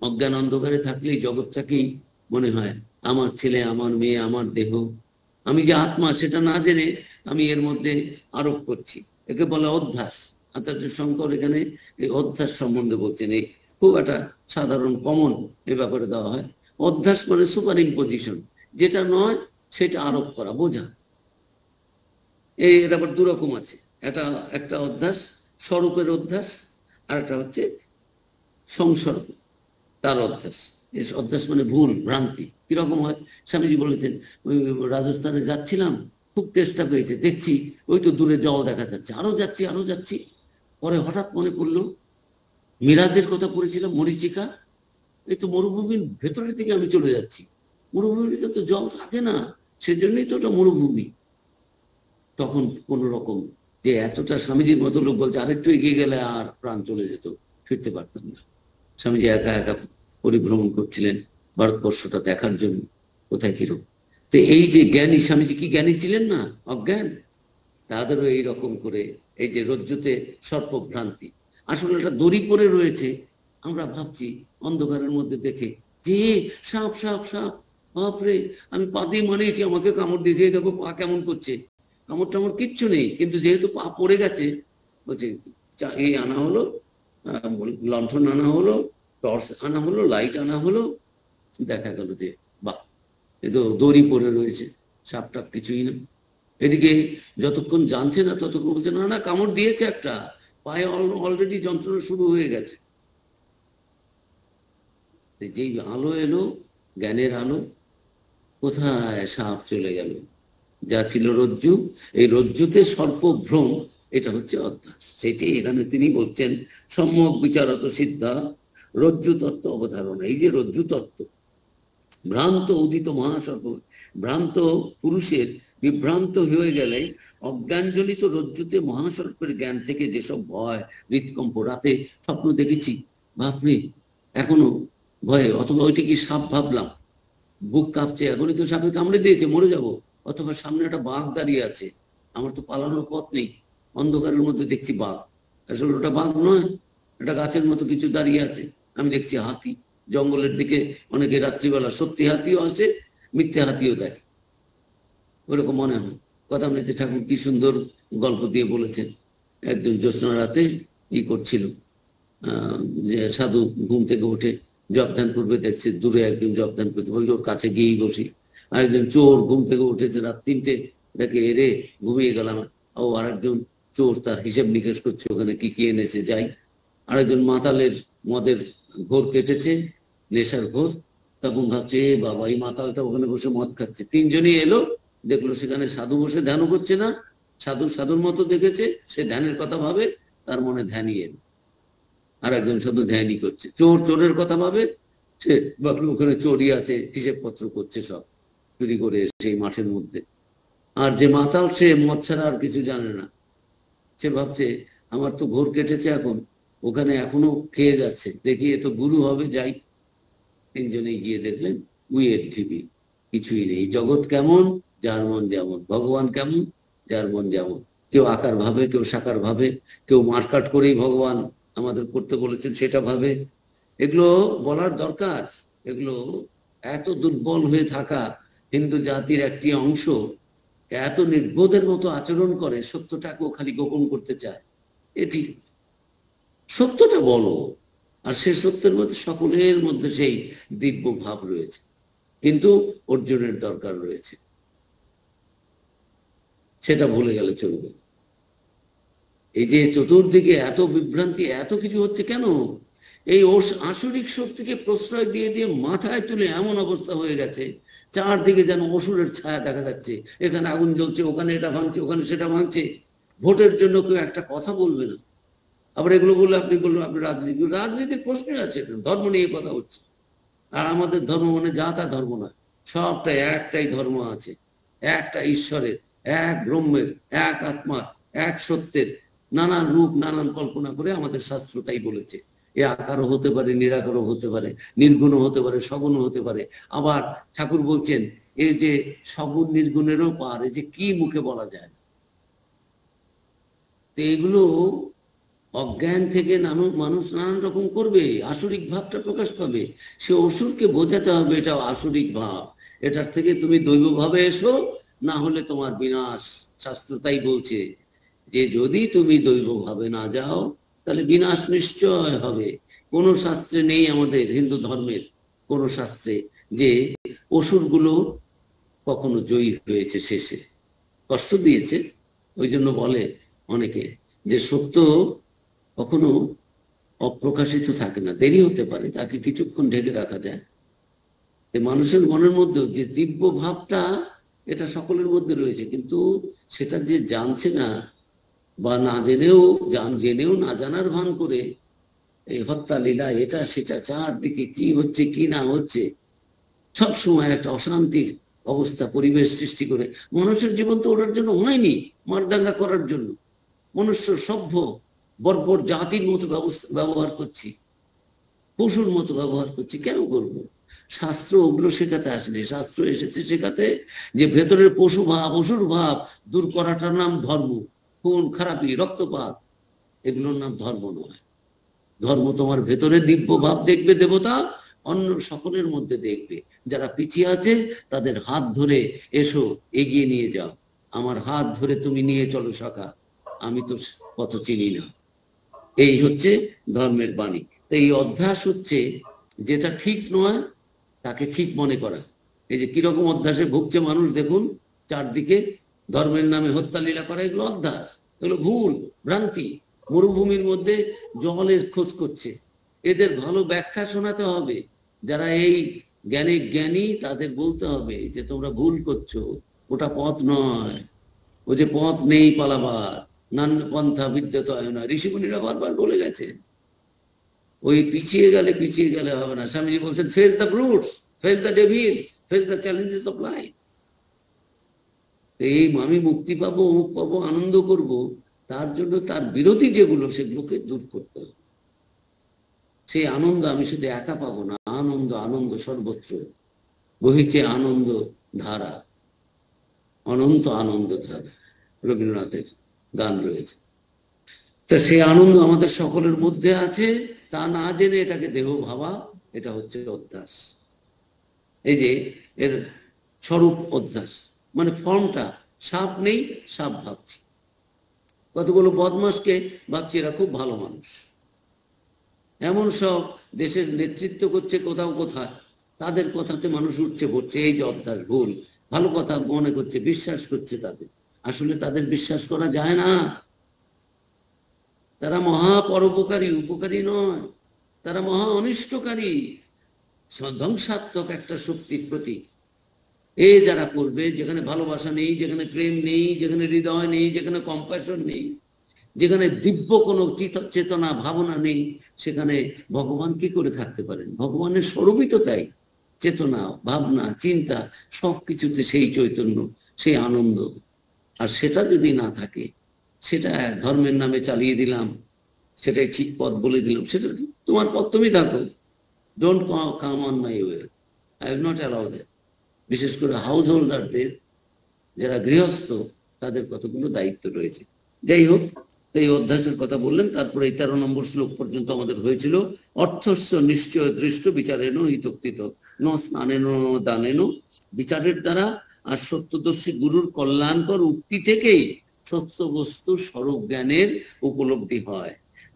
অজ্ঞান অন্ধকারে থাকলেই জগৎটাকেই মনে হয় আমার ছেলে, আমার মেয়ে, আমার দেহ, আমি যে আত্মা সেটা না জেনে আমি এর মধ্যে আরোপ করছি, একে বলে অধ্যাস। আচার্য শঙ্কর এখানে এই অধ্যাস সম্বন্ধে বলছেন, এই খুব একটা সাধারণ কমন এ ব্যাপারে দেওয়া হয়। অধ্যাস মানে সুপার ইম্পোজিশন, যেটা নয় সেটা আরোপ করা, বোঝা। এর আবার দুরকম আছে, একটা অধ্যাস স্বরূপের অধ্যাস, আর একটা হচ্ছে সংসর্গ তার অধ্যাস। অধ্যাস মানে ভুল, ভ্রান্তি। কিরকম হয়? স্বামীজি বলেছেন, ওই রাজস্থানে যাচ্ছিলাম, খুব তেষ্টা পেয়েছে, দেখছি ওই তো দূরে জল দেখা যাচ্ছে, আরো যাচ্ছি আরো যাচ্ছি, পরে হঠাৎ মনে পড়লো মিরাজের কথা পড়েছিলাম, মরীচিকা, এই তো মরুভূমির ভেতরের দিকে আমি চলে যাচ্ছি, মরুভূমিতে তো জল থাকে না, সেজন্যই তো ওটা মরুভূমি। তখন কোন রকম, যে এতটা স্বামীজির মতো লোক বলছে আরেকটু এগিয়ে গেলে আর প্রাণ চলে যেত, ফিরতে পারতাম না। স্বামীজি একা একা পরিভ্রমণ করছিলেন ভারতবর্ষটা দেখার জন্য, কোথায় কিরকম। তো এই যে জ্ঞানী, স্বামীজি কি জ্ঞানী ছিলেন না? অজ্ঞান। তাদেরও এইরকম করে এই যে রজ্জুতে সর্পভ্রান্তি, আসলে একটা দড়ি পরে রয়েছে। আমরা ভাবছি অন্ধকারের মধ্যে দেখে যে সাপ সাপ সাপ, বাপরে, আমি পা দিয়ে মানিয়েছি, আমাকে কামড় দিয়েছে, দেখো পা কেমন করছে। কামড় টামড় কিচ্ছু নেই, কিন্তু যেহেতু পা পড়ে গেছে, বলছে এই আনা হলো, লণ্ঠন আনা হলো, টর্চ আনা হলো, লাইট আনা হলো, দেখা গেল যে বাহ, এ তো দড়ি পড়ে রয়েছে, সাপ টাপ কিছুই না। এদিকে যতক্ষণ জানছে না ততক্ষণ বলছে না না কামড় দিয়েছে একটা, পায়ে অলরেডি যন্ত্রণা শুরু হয়ে গেছে। যেই আলো এলো, জ্ঞানের আলো, কোথায় সাপ চলে গেল। যা ছিল রজ্জু, এই রজ্জুতে সর্পভ্রম, এটা হচ্ছে অধ্যাস। সেটাই এখানে তিনি বলছেন সম্যক বিচারত সিদ্ধা রজ্জু তত্ত্ব অবধারণা। এই যে রজ্জু তত্ত্ব, ভ্রান্ত উদিত মহাসর্প, ভ্রান্ত পুরুষের বিভ্রান্ত হয়ে গেলে অজ্ঞানজনিত রজ্জুতে মহাসর্পের জ্ঞান থেকে যেসব ভয়, হৃৎকম্প, রাতে স্বপ্ন দেখেছি, বাপরে এখনো ভয়ে, অথবা ওইটা কি সাপ ভাবলাম, বুক কাঁপছে, এখনই তো সাপে কামড়ে দিয়েছে, মরে যাব, অথবা সামনে একটা বাঘ দাঁড়িয়ে আছে, আমার তো পালানোর পথ নেই, অন্ধকারের মধ্যে দেখছি বাঘ, আসলে ওটা বাঘ নয়, একটা গাছের মতো কিছু দাঁড়িয়ে আছে, আমি দেখছি হাতি। জঙ্গলের দিকে অনেকে রাত্রিবেলা সত্যি হাতিও আসে, মিথ্যে হাতিও দেখে, ওরকম মনে হয়। কথামৃত ঠাকুর কি সুন্দর গল্প দিয়ে বলেছেন। একজন জ্যোৎস্না রাতে ই করছিল, যে সাধু ঘুম থেকে উঠে জপ ধ্যান করবে, দেখছে দূরে একজন জপ ধ্যান করছে, বলছে ওর কাছে গিয়েই বসি। আরেকজন চোর ঘুম থেকে উঠেছে রাত 3টে, দেখে এরে ঘুমিয়ে গেলাম। ও আরেকজন চোর, তার হিসেব নিকেশ করছে, ওখানে কি কি এনেছে যাই। আরেকজন মাতালের মদের ঘোর কেটেছে, নেশার ঘোর, তখন ভাবছে এ বাবা, এই মাতালটা ওখানে বসে মদ খাচ্ছে। তিনজনই এলো, দেখলো সেখানে সাধু বসে ধ্যানও করছে না, সাধু সাধুর মতো দেখেছে, সে ধ্যানের কথা ভাবে, তার মনে ধ্যানই এলো। আর একজন সাধু ধ্যানই করছে। চোর চোরের কথা ভাবে, সে ভাবলো ওখানে চোরই আছে, হিসেবপত্র করছে সব চুরি করে সেই মাঠের মধ্যে। আর যে মাতাল, সে মদ ছাড়া আর কিছু জানে না, সে ভাবছে আমার তো ঘোর কেটেছে, এখন ওখানে এখনো খেয়ে যাচ্ছে, দেখি এ তো গুরু হবে, যাই। তিনজনে গিয়ে দেখলেন উইয়ের ঢিবি, কিছুই নেই। জগৎ কেমন, যার মন যেমন, ভগবান কেমন, যার মন যেমন। কেউ আকার ভাবে, কেউ সাকার ভাবে, কেউ মারকাট করেই ভগবান আমাদের করতে বলেছেন সেটা ভাবে। এগুলো বলার দরকার। এগুলো এত দুর্বল হয়ে থাকা হিন্দু জাতির একটি অংশ এত নির্বোধের মতো আচরণ করে, সত্যটাকেও খালি গোপন করতে চায়। এটি সত্যটা বলো, আর সে সত্যের মধ্যে সকলের মধ্যে সেই দিব্য ভাব রয়েছে, কিন্তু অর্জুনের দরকার রয়েছে, সেটা ভুলে গেলে চলবে। এই যে চতুর্দিকে এত বিভ্রান্তি, এত কিছু হচ্ছে কেন? এই আসরিক শক্তিকে প্রশ্রয় দিয়ে দিয়ে মাথায় তুলে এমন অবস্থা হয়ে গেছে, চারদিকে যেন অসুরের ছায়া দেখা যাচ্ছে। এখানে আগুন জ্বলছে, ওখানে এটা ভাঙছে, ওখানে সেটা ভাঙছে। ভোটের জন্য কেউ একটা কথা বলবে না। আবার এগুলো বললে আপনি বললেন আপনি রাজনীতির প্রশ্নই আছে, ধর্ম নিয়ে কথা হচ্ছে। আর আমাদের ধর্ম মানে যা তা ধর্ম নয়, সবটাই একটাই ধর্ম আছে, একটা ঈশ্বরের, এক ব্রহ্মের, এক আত্মার, এক সত্যের। নানান রূপ, নানান কল্পনা করে আমাদের শাস্ত্র তাই বলেছে। এ আকারও হতে পারে, নিরাকারও হতে পারে, নির্গুণও হতে পারে, সগুণও হতে পারে। আবার ঠাকুর বলছেন এই যে সগুণ নির্গুণেরও পার, এই যে কি মুখে বলা যায়। তো এগুলো অজ্ঞান থেকে মানুষ নানান রকম করবে, আসরিক ভাবটা প্রকাশ পাবে। সে অসুরকে বোঝাতে হবে এটা আসরিক ভাব, এটার থেকে তুমি দৈব ভাবে এসো, না হলে তোমার বিনাশ। শাস্ত্র তাই বলছে যে যদি তুমি দৈব ভাবে না যাও, তাহলে বিনাশ নিশ্চয় হবে। কোন শাস্ত্রে নেই আমাদের হিন্দু ধর্মের কোন শাস্ত্রে যে অসুরগুলো কখনো জয়ী হয়েছে, শেষে কষ্ট দিয়েছে। ওই জন্য বলে অনেকে যে সত্য কখনো অপ্রকাশিত থাকে না, দেরি হতে পারে, তাকে কিছুক্ষণ ঢেকে রাখা যায়। মানুষের মনের মধ্যে যে দিব্য ভাবটা, এটা সকলের মধ্যে রয়েছে, কিন্তু সেটা যে জানছে না, বা না জেনেও জেনেও না জানার ভান করে এই হত্যা লীলা, এটা সেটা, চারদিকে কি হচ্ছে কি না হচ্ছে, সব সময় একটা অশান্তির অবস্থা, পরিবেশ সৃষ্টি করে। মানুষের জীবন তো ওটার জন্য হয়নি, মারদাঙ্গা করার জন্য। মনুষ্য সভ্য বর্বর জাতির মতো ব্যবহার করছি, পশুর মতো ব্যবহার করছি, কেন করবো? শাস্ত্র ওগুলো শেখাতে আসেনি, শাস্ত্র এসেছে শেখাতে যে ভেতরের পশু ভাব, অসুর ভাব দূর করাটার নাম ধর্ম। খুন খারাপি, রক্তপাত, এগুলোর নাম ধর্ম নয়। ধর্ম তোমার ভেতরে দিব্য ভাব দেখবে দেবতা, অন্য সকলের মধ্যে দেখবে। যারা পিছিয়ে আছে তাদের হাত ধরে এসো, এগিয়ে নিয়ে যাও, আমার হাত ধরে তুমি নিয়ে চলো শাখা, আমি তো পথ চিনি না। এই হচ্ছে ধর্মের বাণী। তো এই অধ্যাস হচ্ছে যেটা ঠিক নয় তাকে ঠিক মনে করা। এই যে কিরকম অধ্যাসে ভুগছে মানুষ দেখুন চারদিকে, ধর্মের নামে হত্যা লীলা করা, এগুলো অধ্যাস, এগুলো ভুল ভ্রান্তি। মরুভূমির মধ্যে জলের খোঁজ করছে, এদের ভালো ব্যাখ্যা শোনাতে হবে। যারা এই জ্ঞানী তাদের বলতে হবে যে তোমরা ভুল করছো, ওটা পথ নয়, ও যে পথ নেই পালাবার, নান পন্থা বিদ্যত হয় না, ঋষিমুনিরা বারবার বলে গেছে। ওই পিছিয়ে গেলে হবে না। স্বামীজি বলছেন face the brutes, face the devil, face the challenges of life. এই আমি মুক্তি পাবো, মুখ পাবো, আনন্দ করব, তার জন্য তার বিরোধী যেগুলো সেগুলোকে দূর করতে হবে। সেই আনন্দ আমি শুধু একা পাবো না, আনন্দ আনন্দ সর্বত্র বহিছে আনন্দ ধারা, অনন্ত আনন্দ ধারা, রবীন্দ্রনাথের গান রয়েছে। তা সেই আনন্দ আমাদের সকলের মধ্যে আছে, তা না জেনে এটাকে দেহ ভাবা, এটা হচ্ছে অধ্যাস। এই যে এর স্বরূপ অধ্যাস, মানে ফর্মটা, সাপ নেই সাপ ভাবছি, কতগুলো বদমাসকে ভাবছি এরা খুব ভালো মানুষ, এমন সব দেশের নেতৃত্ব করছে কোথাও কোথায়, তাদের কথাতে মানুষ উঠছে পড়ছে, এই যে অধ্যাস, ভুল, ভালো কথা মনে করছে, বিশ্বাস করছে তাদের, আসলে তাদের বিশ্বাস করা যায় না। তারা মহা পরোপকারী, উপকারী নয়, তারা মহা অনিষ্টকারী, ধ্বংসাত্মক একটা শক্তির প্রতীক। এ যারা করবে, যেখানে ভালোবাসা নেই, যেখানে প্রেম নেই, যেখানে হৃদয় নেই, যেখানে কম্প্যাশন নেই, যেখানে দিব্য কোনো চেতনা ভাবনা নেই, সেখানে ভগবান কি করে থাকতে পারেন? ভগবানের স্বরূপই তো তাই, চেতনা ভাবনা চিন্তা সবকিছুতে সেই চৈতন্য, সেই আনন্দ। আর সেটা যদি না থাকে, সেটা ধর্মের নামে চালিয়ে দিলাম, সেটাই ঠিক পথ বলে দিলাম, সেটা তোমার পথ, তুমি থাকো, don't come on my way, I will not allow that. বিশেষ করে হাউস হোল্ডারদের, যারা গৃহস্থ, তাদের কতগুলো দায়িত্ব রয়েছে। যাই হোক, এই অধ্যাসের কথা বললেন। তারপরে এই 13 নম্বর শ্লোক পর্যন্ত আমাদের হয়েছিল। অর্থস্য নিশ্চয় দৃষ্ট বিচারেন হিতোক্তিত ন স্নানেন দানেন, বিচারের দ্বারা আর সত্যদর্শী গুরুর কল্যাণকর উক্তি থেকেই সত্য বস্তু স্বরূপ জ্ঞানের উপলব্ধি হয়।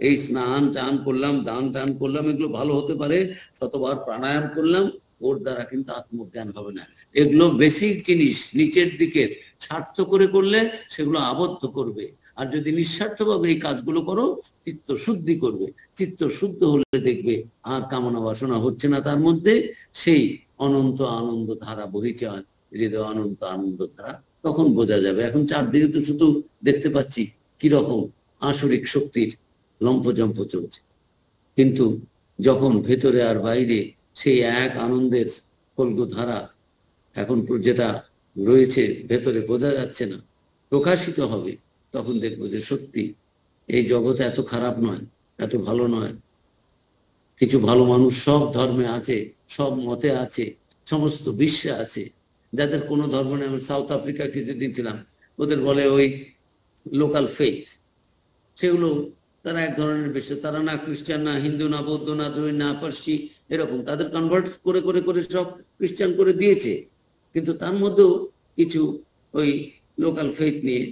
এই স্নান টান করলাম, দান টান করলাম, এগুলো ভালো হতে পারে, শতবার প্রাণায়াম করলাম, ওর দ্বারা কিন্তু আত্মজ্ঞান হবে না। এগুলো বেসিক জিনিস, নিচের দিকের, স্বার্থ করে করলে সেগুলো আবদ্ধ করবে। আর যদি নিঃস্বার্থভাবে এই কাজগুলো করো, চিত্ত শুদ্ধি করবে। চিত্ত শুদ্ধ হলে দেখবে আর কামনা বাসনা হচ্ছে না তার মধ্যে, সেই অনন্ত আনন্দ ধারা বহিছে, হৃদয় অনন্ত আনন্দ ধারা, তখন বোঝা যাবে। এখন চারদিকে তো শুধু দেখতে পাচ্ছি কিরকম আসরিক শক্তির লম্ফজম্প চলছে, কিন্তু যখন ভেতরে আর বাইরে সেই এক আনন্দের ফল্গু ধারা এখন যেটা রয়েছে ভেতরে বোঝা যাচ্ছে না, প্রকাশিত হবে, তখন দেখবো যে সত্যি এই জগৎ এত খারাপ নয়, এত ভালো নয়। কিছু ভালো মানুষ সব ধর্মে আছে, সব মতে আছে, সমস্ত বিশ্বে আছে, যাদের কোনো ধর্ম নেই। আমি সাউথ আফ্রিকা কিছুদিন ছিলাম, ওদের বলে ওই লোকাল ফেথ, সেগুলো তারা এক ধরনের বিশ্বাস, তারা না খ্রিস্টান, না হিন্দু, না বৌদ্ধ, না জৈন, না পার্সি, এরকম তাদের কনভার্ট করে করে করে সব খ্রিস্টান করে দিয়েছে। কিন্তু তার মধ্যেও কিছু ওই লোকাল ফেথ নিয়ে,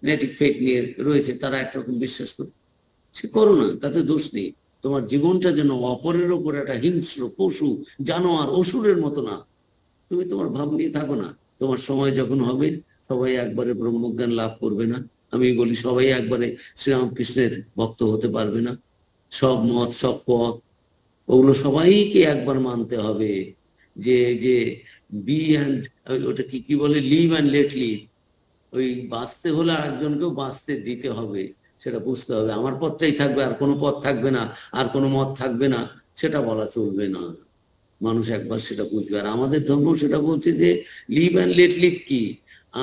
নেটিভ ফেথ নিয়ে রয়েছে, তারা একরকম বিশ্বাস করে। সে করো না, তাতে দোষ নেই। তোমার জীবনটা যেন অপরের ওপর একটা হিংস্র পশু, জানোয়ার, অসুরের মতো না। তুমি তোমার ভাব নিয়ে থাকো না। তোমার সময় যখন হবে, সবাই একবারে ব্রহ্মজ্ঞান লাভ করবে না। আমি বলি সবাই একবারে শ্রীরামকৃষ্ণের ভক্ত হতে পারবে না। সব মত, সব পথ, ওগুলো সবাইকে একবার মানতে হবে। যে যে বি অ্যান্ড, ওটা কি কি বলে, লিভ অ্যান্ড লেট লিভ। ওই বাঁচতে হলে আরেকজনকেও বাঁচতে দিতে হবে, সেটা বুঝতে হবে। আমার পথটাই থাকবে, আর কোনো পথ থাকবে না, আর কোনো মত থাকবে না, সেটা বলা চলবে না। মানুষ একবার সেটা বুঝবে। আর আমাদের ধর্ম সেটা বলছে যে লিভ অ্যান্ড লেট লিভ। কি,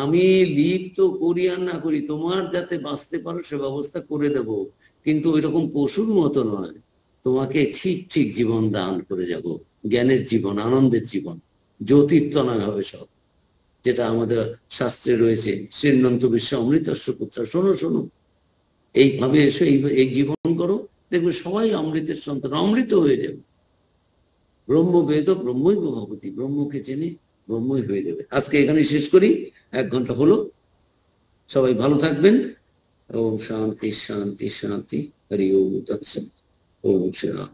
আমি লিভ তো করি আর না করি, তোমার যাতে বাঁচতে পারো সে ব্যবস্থা করে দেব, কিন্তু ওই রকম পশুর মতো নয়। তোমাকে ঠিক ঠিক জীবন দান করে যাব, জ্ঞানের জীবন, আনন্দের জীবন, জ্যোতির্তনয় হবে সব, যেটা আমাদের শাস্ত্রে রয়েছে। শ্রীনন্ত বিশ্ব অমৃতস্য পুত্র, শোনো শোনো, এইভাবে এসো, এই জীবন করো, দেখবে সবাই অমৃতের সন্তান, অমৃত হয়ে যাবে। ব্রহ্মবেদ ব্রহ্মই ভবতি, ব্রহ্মকে জেনে ব্রহ্মই হয়ে যাবে। আজকে এখানে শেষ করি, 1 ঘন্টা হলো। সবাই ভালো থাকবেন। ওম শান্তি শান্তি শান্তি। হরি ওম তৎসৎ। ওম শ্রী রাম।